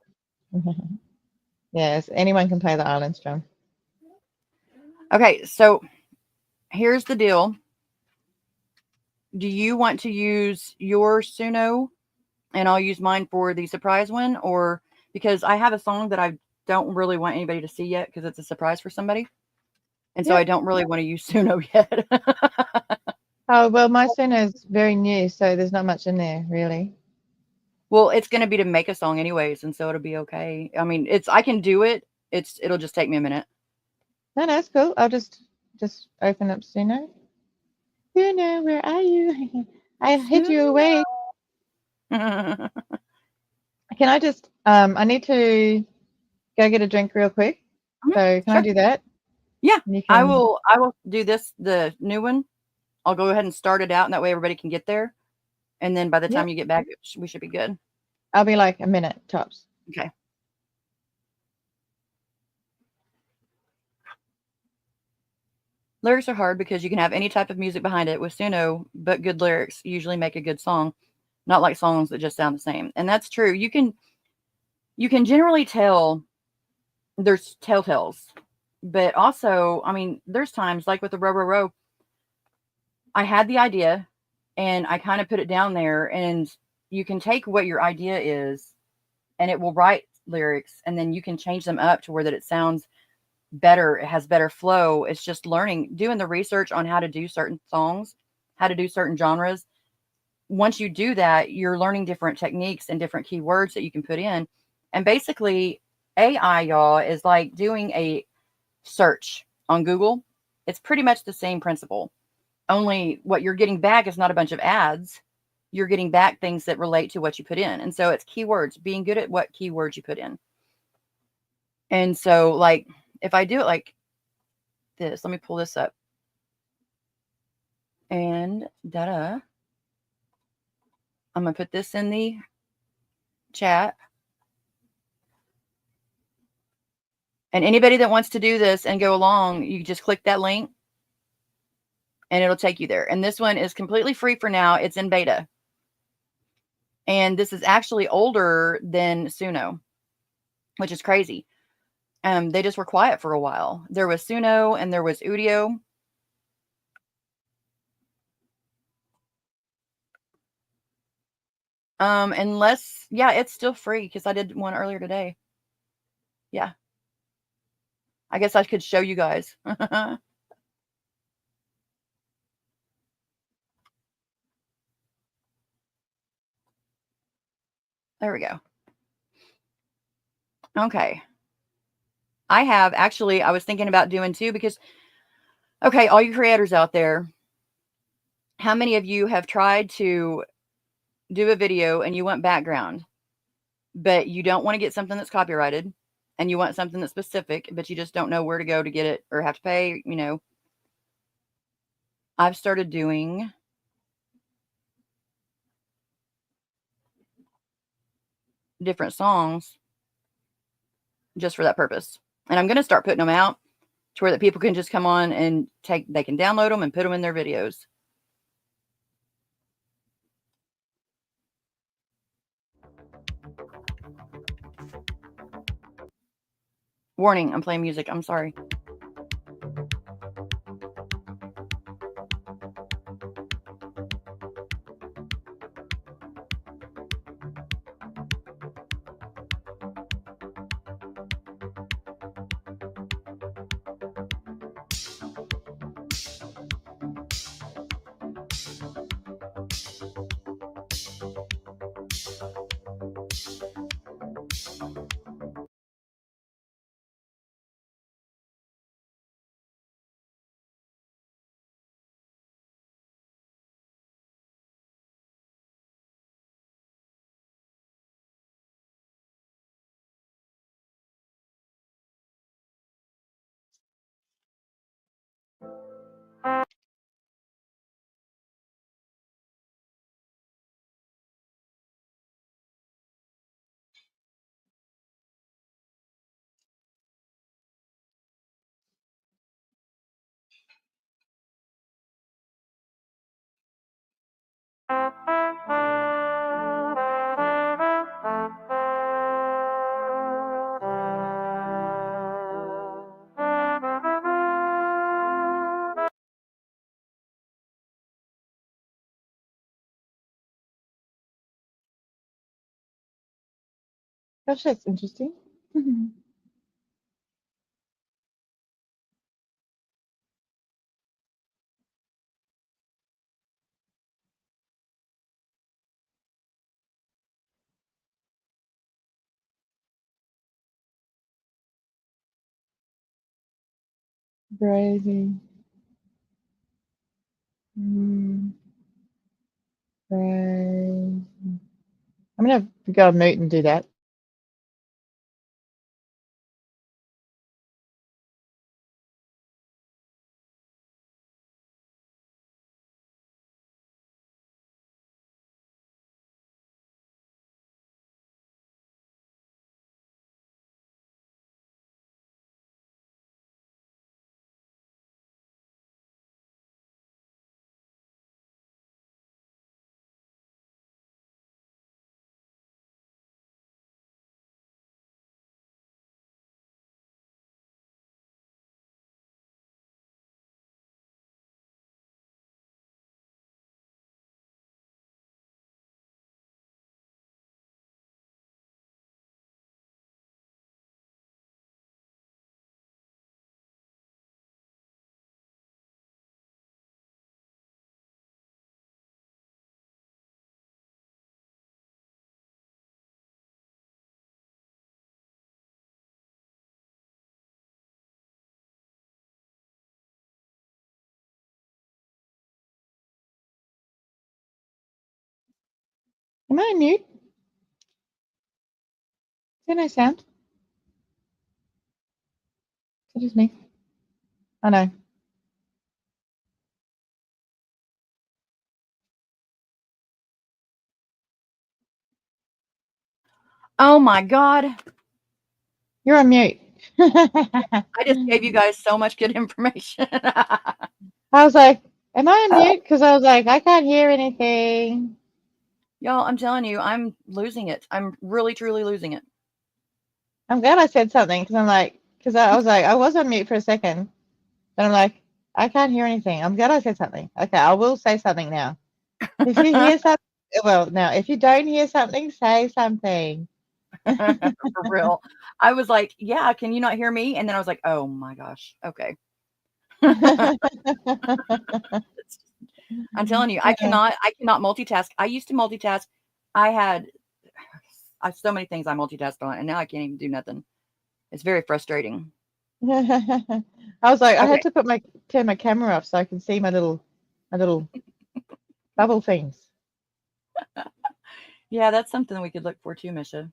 Yes, anyone can play the island strum. Okay, so here's the deal. Do you want to use your Suno and I'll use mine for the surprise one? Or because I have a song that I don't really want anybody to see yet because it's a surprise for somebody. And so I don't really want to use Suno yet. Oh, well, my Suno is very new, so there's not much in there, really. Well, it's going to be to make a song anyways, and so it'll be okay. I mean, I can do it. It'll just take me a minute. No, it's cool. I'll just open up Suno. Suno, where are you? I hid you away. Can I just I need to go get a drink real quick. So can I do that? Yeah, I will do the new one. I'll go ahead and start it out, and that way everybody can get there. And then by the time you get back, we should be good. I'll be like a minute tops. Okay. Lyrics are hard because you can have any type of music behind it with Suno, but good lyrics usually make a good song, not like songs that just sound the same. And that's true. You can generally tell there's telltales, but also, I mean, there's times like with the Row Row Row, I had the idea and I kind of put it down there, and you can take what your idea is and it will write lyrics, and then you can change them up to where that it sounds better. It has better flow. It's just doing the research on how to do certain songs, how to do certain genres. Once you do that, you're learning different techniques and different keywords that you can put in. And basically, AI, y'all, is like doing a search on Google. It's pretty much the same principle. Only what you're getting back is not a bunch of ads. You're getting back things that relate to what you put in. And so it's keywords, being good at what keywords you put in. And so, like, if I do it like this, let me pull this up. And I'm going to put this in the chat. And anybody that wants to do this and go along, you just click that link and it'll take you there. And this one is completely free for now. It's in beta. And this is actually older than Suno, which is crazy. They just were quiet for a while. There was Suno and there was Udio. It's still free because I did one earlier today. Yeah. I guess I could show you guys. There we go. Okay. I was thinking about doing too, because, okay, all you creators out there, how many of you have tried to do a video and you want background, but you don't want to get something that's copyrighted and you want something that's specific, but you just don't know where to go to get it or have to pay, I've started doing different songs just for that purpose. And I'm going to start putting them out to where that people can just come on and they can download them and put them in their videos. Warning, I'm playing music. I'm sorry. Gosh, that's interesting. Crazy. Crazy. I'm gonna go on mute and do that. Am I on mute? Is there no sound? Is it just me? Oh no. Oh my God. You're on mute. I just gave you guys so much good information. I was like, am I on mute? Because I was like, I can't hear anything. Y'all, I'm telling you, I'm losing it. I'm really, truly losing it. I'm glad I said something because I'm like, because I was like, I was on mute for a second, but I'm like, I can't hear anything. I'm glad I said something. Okay, I will say something now. If you hear something, well, now if you don't hear something, say something. For real. I was like, yeah, can you not hear me? And then I was like, oh my gosh. Okay. I'm telling you, I cannot multitask. I used to multitask. I had so many things I multitasked on, and now I can't even do nothing. It's very frustrating. I was like, I Okay. had to turn my camera off so I can see my little bubble things. Yeah, that's something we could look for too, Misha.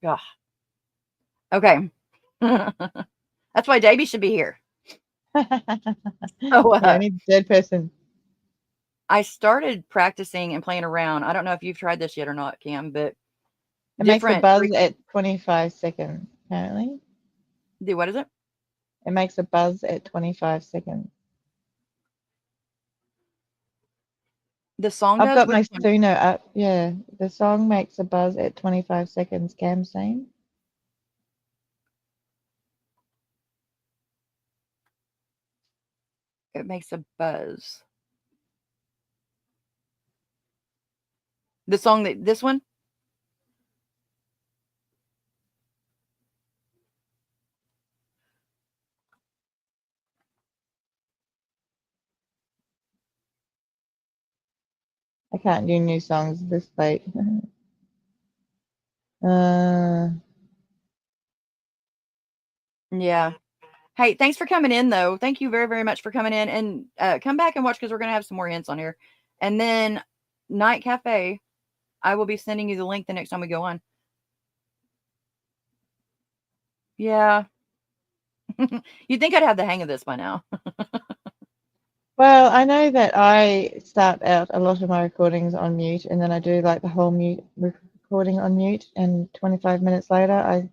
Yeah. Okay. That's why Davey should be here. So, Yeah, I need a third person. I started practicing and playing around. I don't know if you've tried this yet or not, Cam, but It makes a buzz at 25 seconds, apparently. What is it? It makes a buzz at 25 seconds. The song I've does? got my Suno up. Yeah, the song makes a buzz at 25 seconds. Cam saying. It makes a buzz. The song this one? I can't do new songs this late. Yeah. Hey, thanks for coming in, though. Thank you very, very much for coming in. And come back and watch because we're going to have some more hints on here. And then Night Cafe, I will be sending you the link the next time we go on. Yeah. You'd think I'd have the hang of this by now. Well, I know that I start out a lot of my recordings on mute, and then I do like the whole mute recording on mute, and 25 minutes later I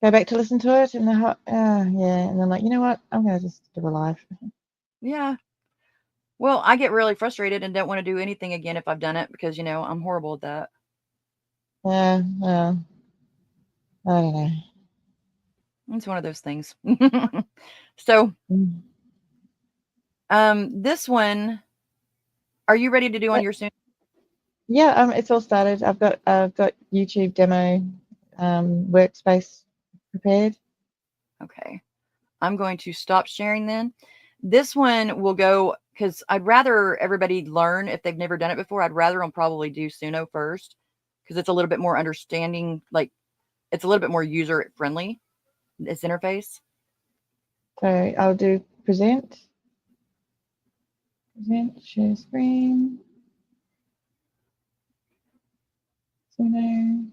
go back to listen to it, and yeah, and I'm like, you know what? I'm gonna just do a live. Yeah. Well, I get really frustrated and don't want to do anything again if I've done it because, I'm horrible at that. Yeah, well, I don't know. It's one of those things. So, Mm. this one, are you ready to do on your soon? Yeah, it's all started. I've got YouTube demo workspace prepared. Okay. I'm going to stop sharing then. This one will go because I'd rather everybody learn if they've never done it before. I'd rather them probably do Suno first because it's a little bit more understanding, like it's a little bit more user friendly, this interface. So I'll do present, share screen, Suno.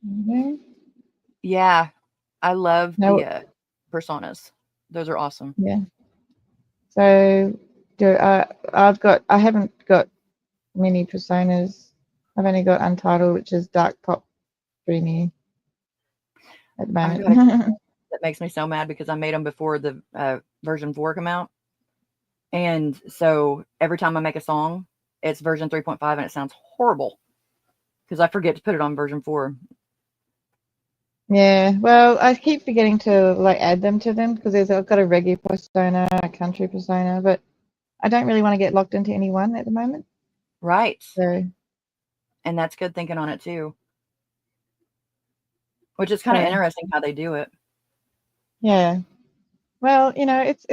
Suno. Yeah, I love Now, the personas. Those are awesome. yeah. So I haven't got many personas. I've only got Untitled, which is dark pop dreamy at the I've moment. got a that makes me so mad because I made them before the version 4 come out. And so every time I make a song, it's version 3.5 and it sounds horrible because I forget to put it on version 4. Yeah, well, I keep forgetting to like add them to them because I've got a reggae persona, a country persona, but I don't really want to get locked into any one at the moment. Right. So, And that's good thinking on it too, which is kind of interesting how they do it. yeah. Well, it's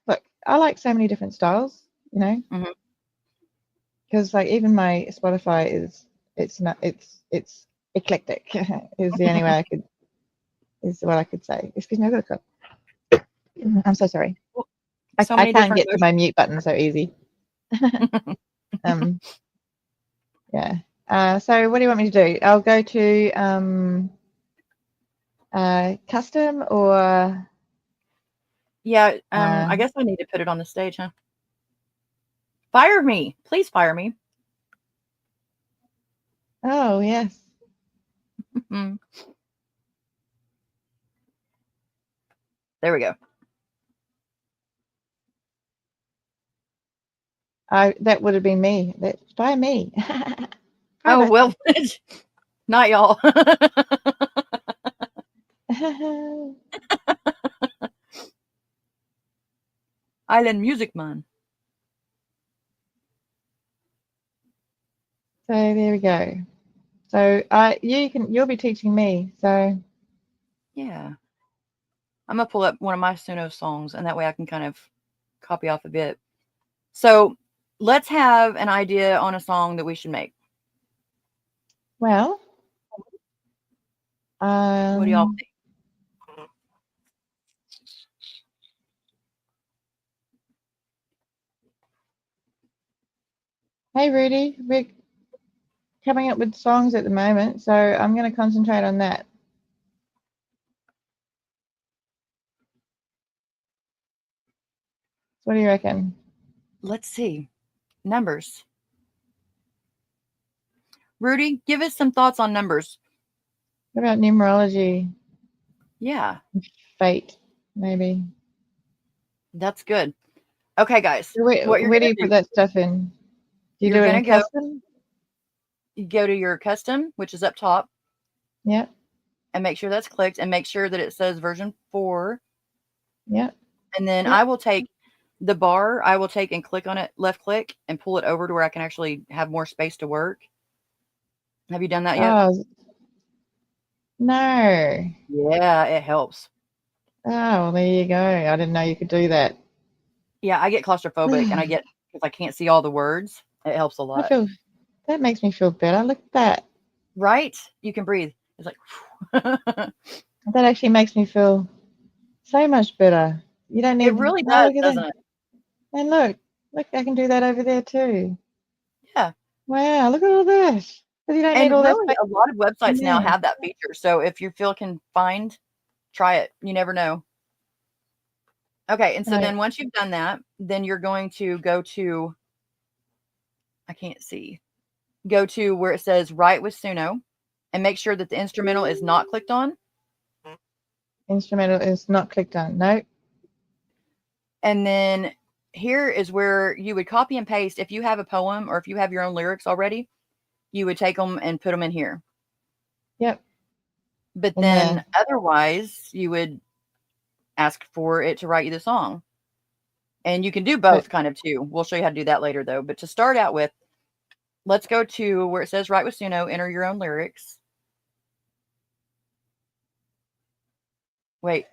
look, I like so many different styles, Mhm. because like even my Spotify it's eclectic is the only way is what I could say. Excuse me, I've got a cough. I'm so sorry. So I many can't different get to my mute button so easy. emotions. Um, yeah. So what do you want me to do? I'll go to custom or Yeah, I guess I need to put it on the stage, huh? Fire me. Please fire me. oh yes. Mhm. There we go. That would have been me. That's by me. Oh, Private. well, not y'all. Island Music Man. So there we go. So you'll be teaching me. So Yeah. I'm gonna pull up one of my Suno songs, and that way I can kind of copy off a bit. So let's have an idea on a song that we should make. well, What do y'all um, think? hey Rudy, we're coming up with songs at the moment, so I'm going to concentrate on that. So what do you reckon? Let's see. Numbers. Rudy, give us some thoughts on numbers. What about numerology? Yeah, Fate, maybe. that's good. Okay, guys, what you're Where do gonna you put do? that stuff in? Do you You're do it gonna in custom? go to your custom, which is up top, Yeah, and make sure that's clicked, and make sure that it says version 4. yeah, And then yeah. I will take the bar. I will take and click on it, left click, and pull it over to where I can actually have more space to work. Have you done that yet? Oh, no. Yeah, it helps. Oh, well, there you go. I didn't know you could do that. Yeah, I get claustrophobic, and I because I can't see all the words. It helps a lot, feel that makes me feel better. Look at that. right? You can breathe. It's like, That actually makes me feel so much better. You don't it need. really Oh, does, look at doesn't that. it? And look, I can do that over there too. Yeah. Wow, look at all that. Because you don't need And all that really, space a lot of in websites now there. have that feature. So if you feel confined, try it. You never know. Okay, and so Right. then once you've done that, then you're going to go to, I can't see, go to where it says write with Suno and make sure that the instrumental is not clicked on. Instrumental is not clicked on. No. And then here is where you would copy and paste. If you have a poem or if you have your own lyrics already, you would take them and put them in here. Yep. But In then there. otherwise, you would ask for it to write you the song. And you can do both kind of too. We'll show you how to do that later though. But to start out with, let's go to where it says write with Suno, enter your own lyrics. Wait,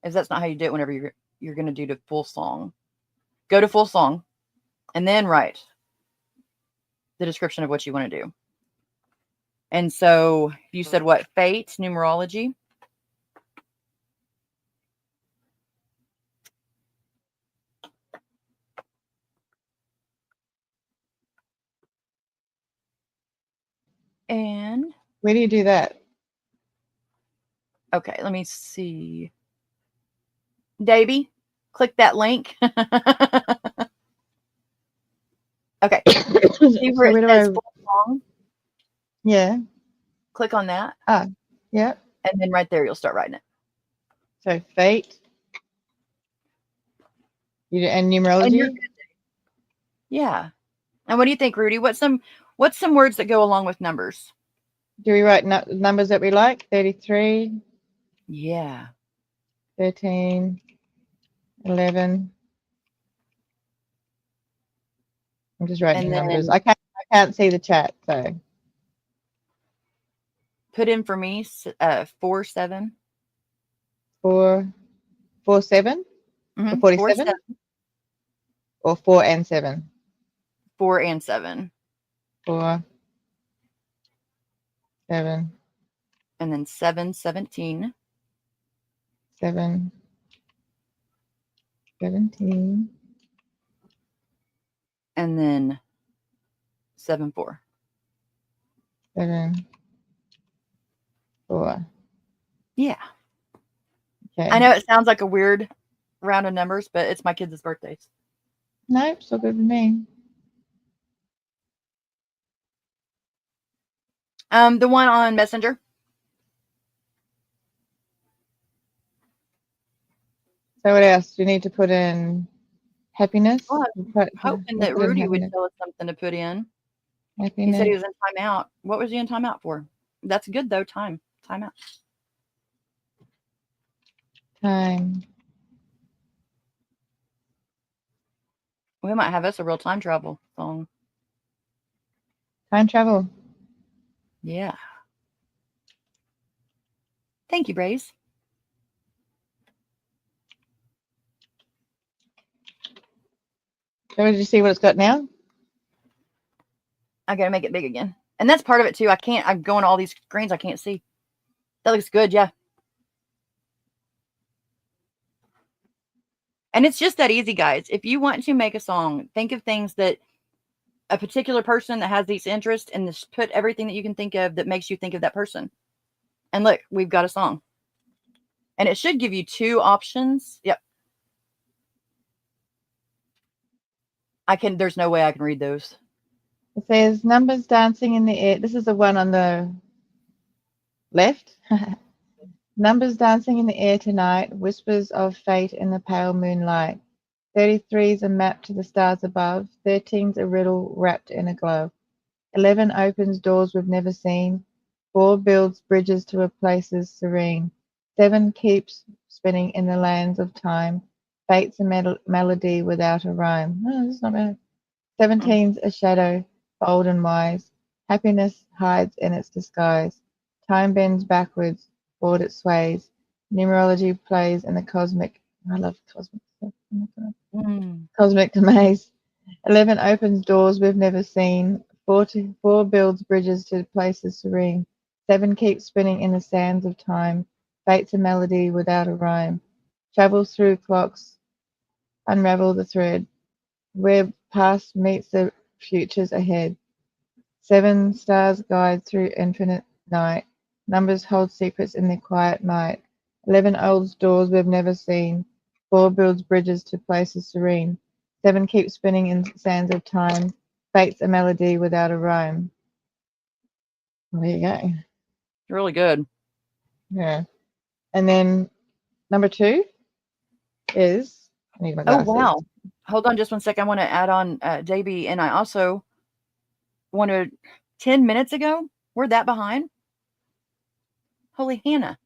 if that's not how you do it whenever you're going to do the full song. Go to full song and then write the description of what you want to do. And so you said what? Fate, numerology. And where do you do that? Okay, let me see. Davey, click that link. Okay. See where So it says full song? Yeah. Click on that. Ah, yeah. And then right there, you'll start writing it. So fate. And numerology. Yeah. And what do you think, Rudy? What's some words that go along with numbers? Do we write numbers that we like? 33. Yeah. 13. 11. I'm just writing numbers. I can't see the chat, so. Put in for me 4, 7. 4, 7? Mm-hmm. 47? 4, 7. Or 4 and 7? 4 and 7. 4, 7. And then 7, 17. 7, 17. And then 7, 4. 7, 4. Yeah. Okay. I know it sounds like a weird round of numbers, but it's my kids' birthdays. Nope, so good with me. The one on Messenger. So what else? Do you need to put in happiness? Well, I'm hoping that Rudy would tell us something to put in. Happiness. He said he was in timeout. What was he in timeout for? That's good though. Timeout. Time. We might have us a real time travel song. Time travel. Yeah. Thank you, Braze. So did you see what it's got now? I gotta make it big again. And that's part of it too. I'm going to all these screens I can't see. That looks good, yeah. And it's just that easy, guys. If you want to make a song, think of things that a particular person that has these interests and just put everything that you can think of that makes you think of that person. And look, we've got a song. And it should give you 2 options. Yep. There's no way I can read those. It says numbers dancing in the air. This is the one on the left. Numbers dancing in the air tonight, whispers of fate in the pale moonlight. 33's a map to the stars above, 13's a riddle wrapped in a glove. 11 opens doors we've never seen, 4 builds bridges to a places serene. 7 keeps spinning in the lands of time, fate's a melody without a rhyme. Oh, that's not bad. 17's a shadow, bold and wise, happiness hides in its disguise. Time bends backwards, forward it sways, numerology plays in the cosmic. I love cosmic stuff. Cosmic maze. 11 opens doors we've never seen. 4 builds bridges to places serene. 7 keeps spinning in the sands of time. Fate's a melody without a rhyme. Travels through clocks, unravel the thread. Where past meets the futures ahead. 7 stars guide through infinite night. Numbers hold secrets in the quiet night. 11 opens doors we've never seen. 4 builds bridges to places serene. 7 keeps spinning in sands of time. Fate's a melody without a rhyme. There you go. Really good. Yeah. And then Number 2 is, I need my Oh, glasses. wow. Hold on just one second. I want to add on JB, and I also wanted 10 minutes ago. We're that behind. Holy Hannah.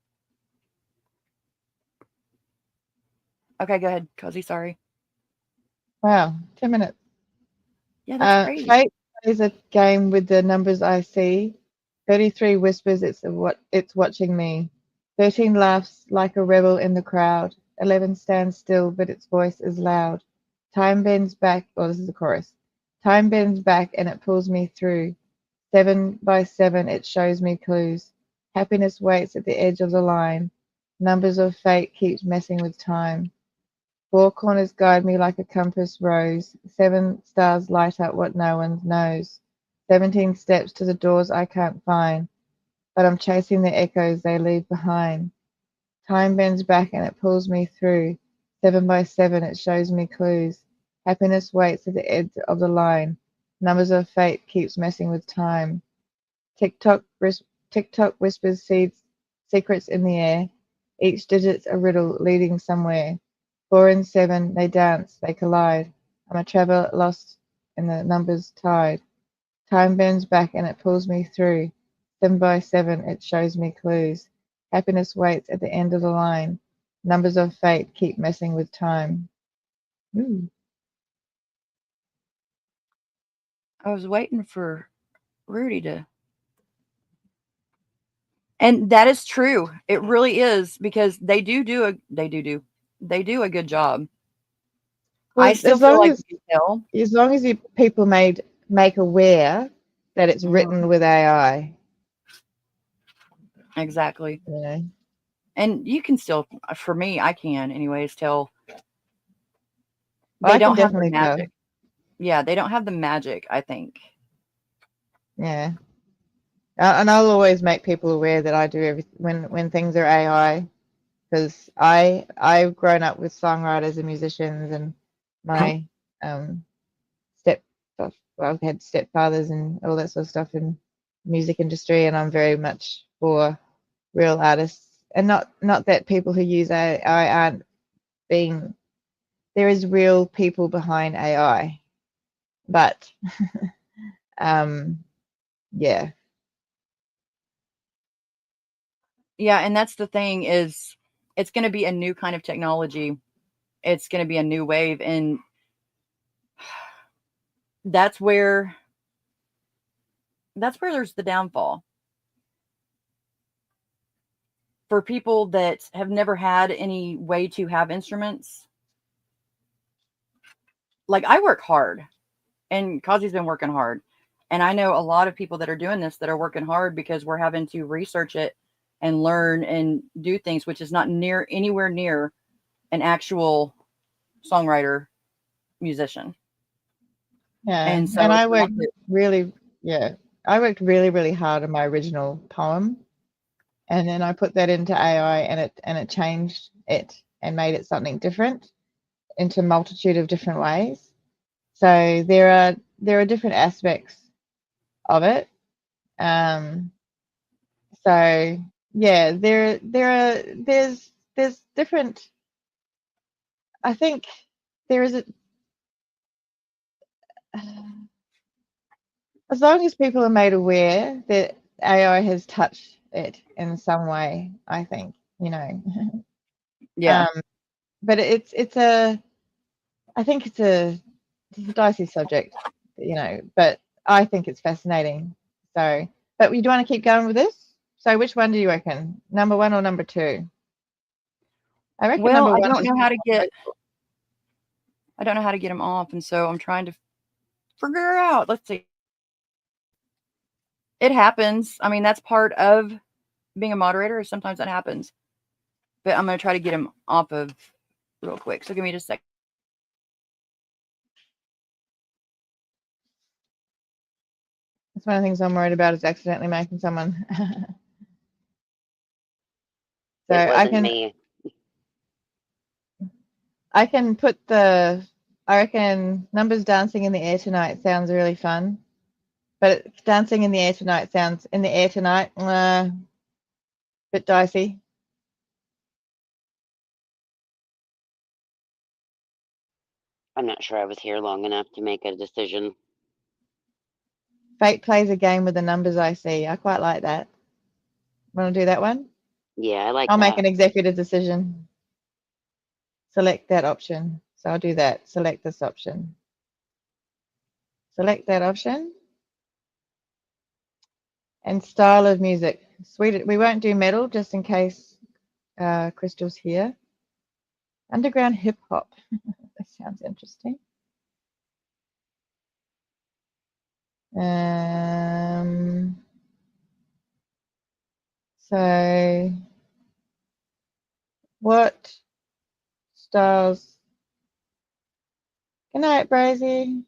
Okay, go ahead, Kozzie. Sorry. Wow, 10 minutes. Yeah, that's crazy. Fate is a game with the numbers I see. 33 whispers it's watching me. 13 laughs like a rebel in the crowd. 11 stands still, but its voice is loud. Time bends back. Oh, this is the chorus. Time bends back and it pulls me through. 7 by 7 it shows me clues. Happiness waits at the edge of the line. Numbers of fate keeps messing with time. 4 corners guide me like a compass rose. 7 stars light up what no one knows. 17 steps to the doors I can't find, but I'm chasing the echoes they leave behind. Time bends back and it pulls me through. 7 by 7 it shows me clues. Happiness waits at the edge of the line. Numbers of fate keeps messing with time. Tick-tock whispers seeds, secrets in the air. Each digit's a riddle leading somewhere. 4 and 7, they dance, they collide. I'm a traveler lost in the numbers tide. Time bends back and it pulls me through. 7 by 7, it shows me clues. Happiness waits at the end of the line. Numbers of fate keep messing with time. Ooh. I was waiting for Rudy to. And that is true. It really is, because they do a good job. Well, I still feel like you can tell. as long as people make aware that it's written with AI. Exactly. You know. And you can still, for me, I can anyways tell. Well, They I can don't have the definitely tell. magic. Yeah, they don't have the magic, I think. Yeah. And I'll always make people aware that I do when things are AI, because I've grown up with songwriters and musicians, and my step well, I've had stepfathers and all that sort of stuff in music industry, and I'm very much for real artists, and not that people who use AI aren't being. There is real people behind AI, but yeah. Yeah, and that's the thing, is it's going to be a new kind of technology. It's going to be a new wave, and that's where there's the downfall. For people that have never had any way to have instruments, like I work hard, and Kazi's been working hard. And I know a lot of people that are doing this that are working hard because we're having to research it and learn and do things, which is not anywhere near an actual songwriter musician. Yeah, And so and I it's worked not that- really, yeah, I worked really, really hard on my original poem, and then I put that into AI, and it changed it and made it something different into a multitude of different ways. So there are different aspects of it. So yeah, there's different. I think there is a. As long as people are made aware that AI has touched it in some way, I think, you know. yeah. But I think it's a dicey subject, you know, but I think it's fascinating. So, but we do want to keep going with this? So which one do you reckon? Number 1 or number 2? I reckon Well, number I 1 don't is know how to get them off, and so I'm trying to figure out. Let's see. It happens. I mean, that's part of being a moderator. Sometimes that happens. But I'm going to try to get him off of real quick. So give me just a second. That's one of the things I'm worried about, is accidentally making someone. So It wasn't me. I can put I reckon numbers dancing in the air tonight sounds really fun. But dancing in the air tonight sounds in the air tonight, bit dicey. I'm not sure I was here long enough to make a decision. Fate plays a game with the numbers I see. I quite like that. Want to do that one? Yeah, I like I'll make that. an executive decision. Select that option. So I'll do that. Select this option. Select that option. And style of music. Sweet. We won't do metal just in case Crystal's here. Underground hip hop. That sounds interesting. So what styles? Good night, Brazy.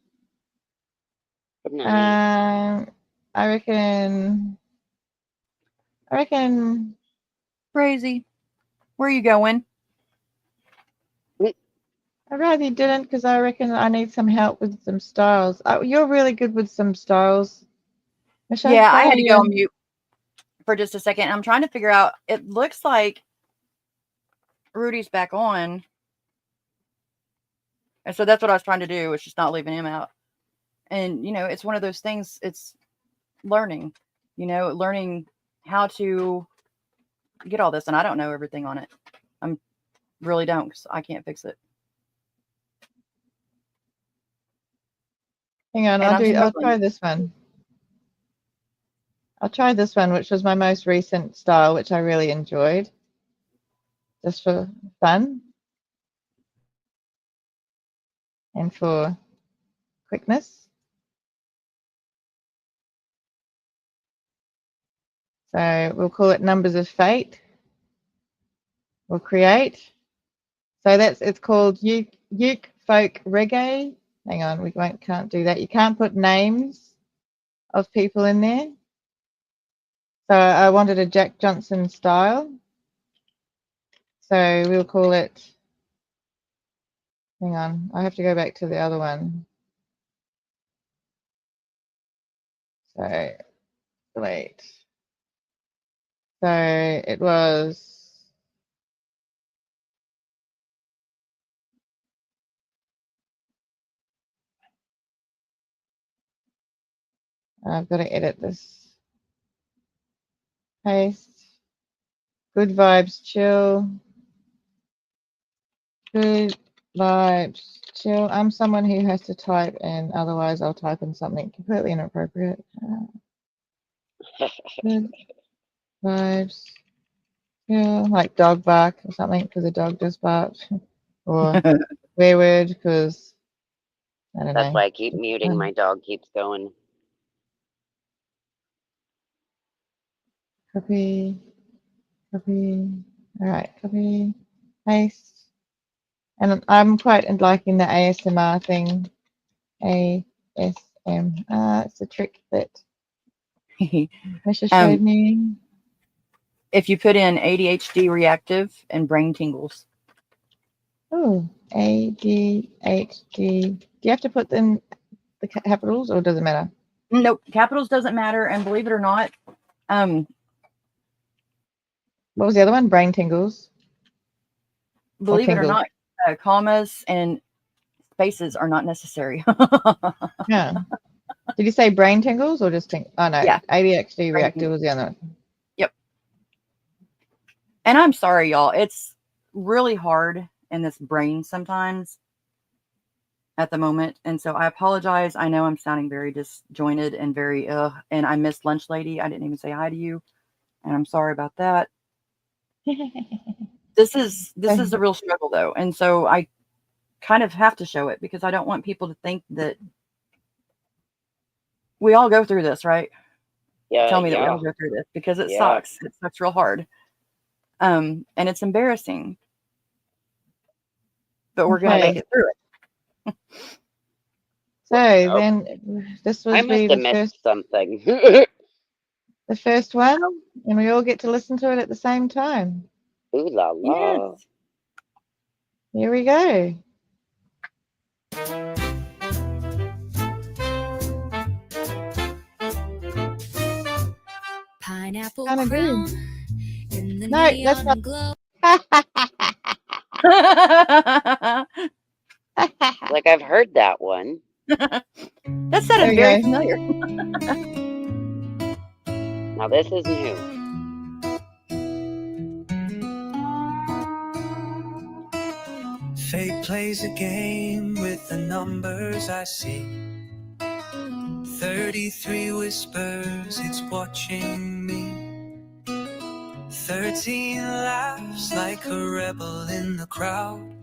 Good night. I reckon. Crazy. Where are you going? I'd rather you didn't because I reckon I need some help with some styles. You're really good with some styles. Michelle, Yeah, I had to go on mute for just a second. I'm trying to figure out. It looks like Rudy's back on. And so that's what I was trying to do, is just not leaving him out. And, you know, it's one of those things, it's learning, learning how to get all this. And I don't know everything on it. I really don't, because I can't fix it. Hang on, I'll try this one. I'll try this one, which was my most recent style, which I really enjoyed. Just for fun. And for quickness. So we'll call it Numbers of Fate. We'll create. So it's called Uke Folk Reggae. Hang on, we can't do that. You can't put names of people in there. So I wanted a Jack Johnson style. So we'll call it, hang on, I have to go back to the other one. So wait. So it was I've got to edit this. Paste. Good vibes, chill. Good vibes, chill. I'm someone who has to type, and otherwise I'll type in something completely inappropriate. Good vibes, chill. Like dog bark or something because the dog just barked. Or swear word because I don't know. That's why I keep muting. My dog keeps going. Copy. All right, copy, paste. And I'm quite liking the ASMR thing. ASMR. It's a trick that Misha showed me. If you put in ADHD reactive and brain tingles. Oh, ADHD. Do you have to put in the capitals or does it matter? Nope, capitals doesn't matter. And believe it or not, what was the other one? Brain tingles. Believe it or not, commas and spaces are not necessary. Yeah. Did you say brain tingles or just oh no? Yeah. ADHD reactive was the other one. Yep. And I'm sorry, y'all. It's really hard in this brain sometimes at the moment. And so I apologize. I know I'm sounding very disjointed and very and I missed Lunch Lady. I didn't even say hi to you. And I'm sorry about that. This is a real struggle though. And so I kind of have to show it because I don't want people to think that we all go through this, right? Yeah. Tell me that we all go through this because it sucks. It sucks real hard. And it's embarrassing. But we're going to make it through it. So then this was the first something. The first one, and we all get to listen to it at the same time. Ooh la la. Yes. Here we go. Pineapple Kinda crown good. in the No, that's not. glow. Like I've heard that one. That There sounded we very go. familiar. Now this is new. Fate plays a game with the numbers I see. 33 whispers, it's watching me. 13 laughs like a rebel in the crowd.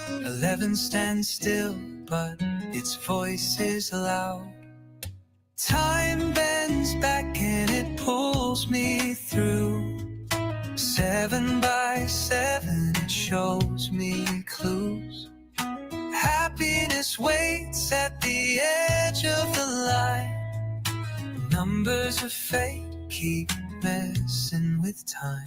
11 stands still, but its voice is loud. Time bends back and it pulls me through. 7 by 7, it shows me clues. Happiness waits at the edge of the line. Numbers of fate keep messing with time.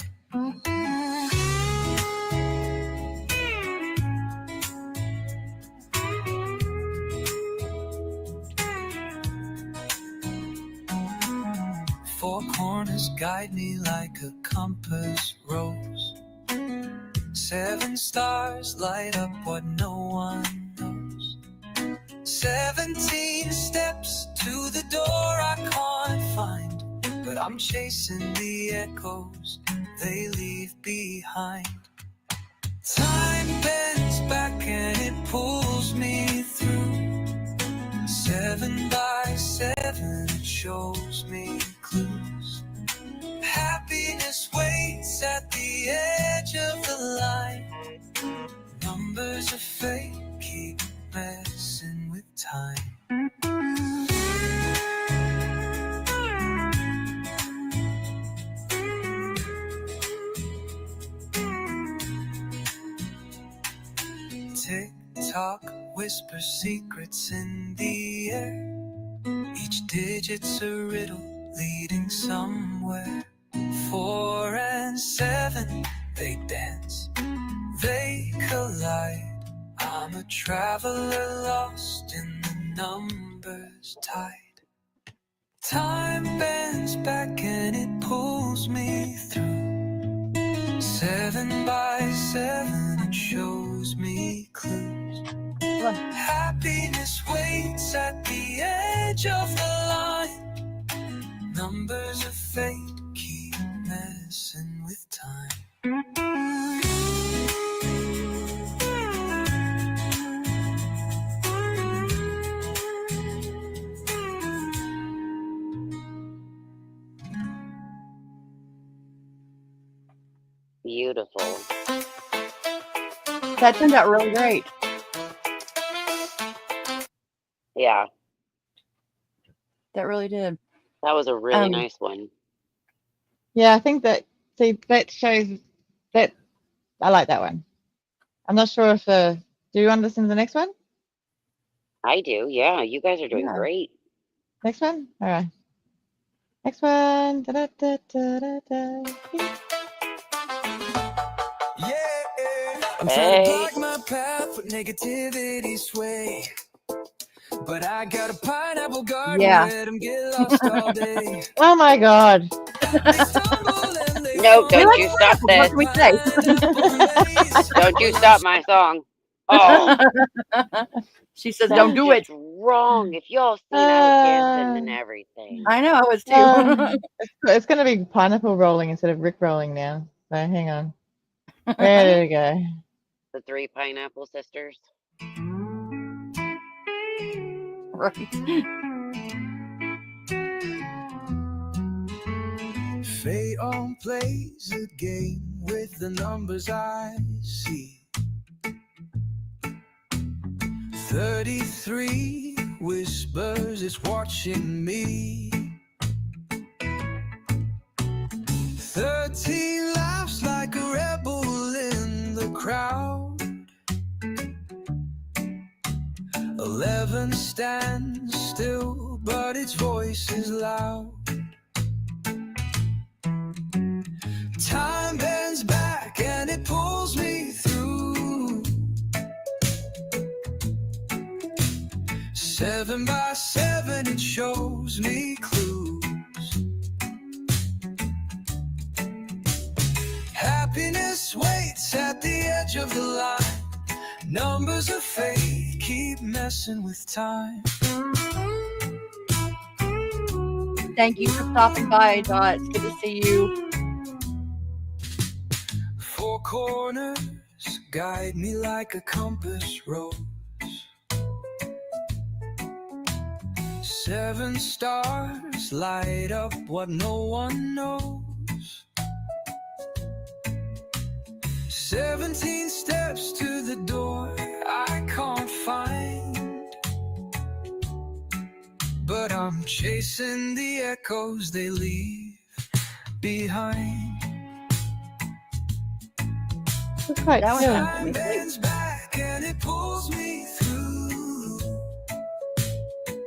Four corners guide me like a compass rose. 7 stars light up what no one knows. 17 steps to the door I can't find, but I'm chasing the echoes they leave behind. Time bends back and it pulls me through. 7 by 7, it shows me clues. Happiness waits at the edge of the line. Numbers of fate keep messing with time. Tick tock, whisper secrets in the air. Each digit's a riddle leading somewhere. 4 and 7, they dance, they collide. I'm a traveler lost in the numbers tide. Time bends back and it pulls me through. 7 by 7, it shows me clues. Happiness waits at the edge of the line. Numbers of fate keep messing with time. Beautiful. That turned out really great. Yeah, That really did. that was a really nice one. Yeah, I think that, see, that shows that I like that one. I'm not sure if, do you want to listen to the next one? I do. Yeah, you guys are doing Yeah. great. Next one? All right. Next one. Da, da, da, da, da, da. Yeah, I'm trying to Hey. block my path with negativity sway. But I got a pineapple garden, Yeah. let 'em get lost all day. Oh my God. They stumble and they No, fall. don't you stop What this. can we say? Don't you stop my song. Oh, She says, "Don't do it." just wrong. If y'all seen, I was dancing and everything. I know, I was too. It's going to be pineapple rolling instead of Rick rolling now. So hang on. There we go. The 3 pineapple sisters. Right. Fate on plays a game with the numbers I see. 33 whispers, it's watching me. 13 laughs like a rebel in the crowd. 11 stands still, but its voice is loud. Time bends back and it pulls me through. 7 by 7, it shows me clues. Happiness waits at the edge of the line. Numbers of fate keep keep messing with time. Thank you for stopping by, Dot. It's good to see you. Four corners guide me like a compass rose. 7 stars light up what no one knows. 17 steps to the door I can't find, but I'm chasing the echoes they leave behind. It's quite That one chill. sounds Time bends back and it pulls me through.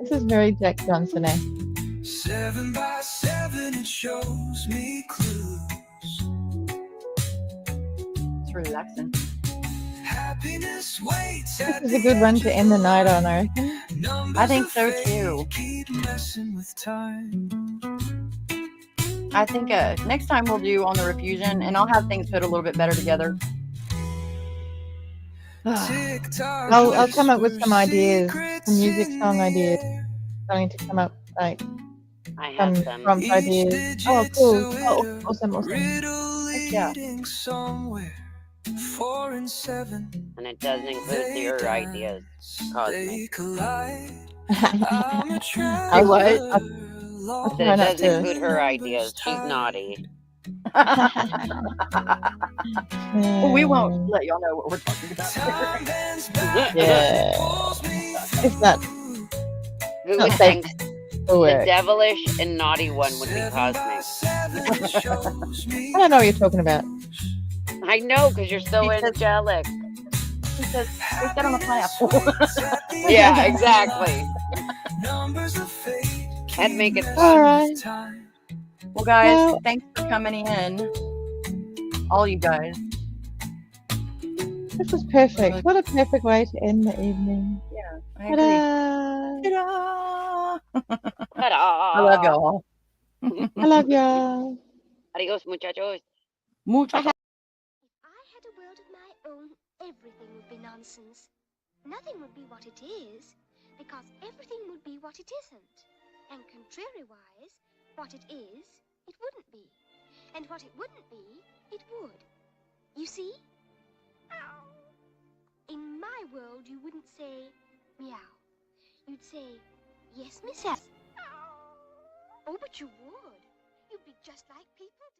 This is very Jack Johnson-esque. 7 by 7 it shows me clues. It's relaxing. Happiness waits This at is a good one to end the night on, I reckon. I think so too. Keep messing with time. I think next time we'll do on the Refusion, and I'll have things put a little bit better together. I'll come up with some ideas, some music song ideas. Going to come up like I some have some. prompt ideas. Oh, cool! Oh, awesome! Yeah. Somewhere 4 and 7. And it doesn't include your ideas, Cosmic. I what? I'll So try it not doesn't to. include her ideas. She's naughty. Well, we won't let y'all know what we're talking about. Yeah, it's not. Who Not would safe think for the work. devilish and naughty one would be Cosmic? I don't know what you're talking about. I know, because you're so Because- angelic. He says, "What's that on the pineapple?" Yeah, exactly. I'd make it All fun. right. Well, guys, Well- thanks for coming in. All you guys. This was perfect. What a perfect way to end the evening. Yeah, I agree. Ta-da! Ta-da! Ta-da! I love y'all. I love y'all. Adios, muchachos. Muchas If I had a world of my own, everything would be nonsense. Nothing would be what it is, because everything would be what it isn't. And contrary-wise, what it is, it wouldn't be. And what it wouldn't be, it would. You see? In my world, you wouldn't say, meow. You'd say, yes, miss. Oh, but you would. You'd be just like people.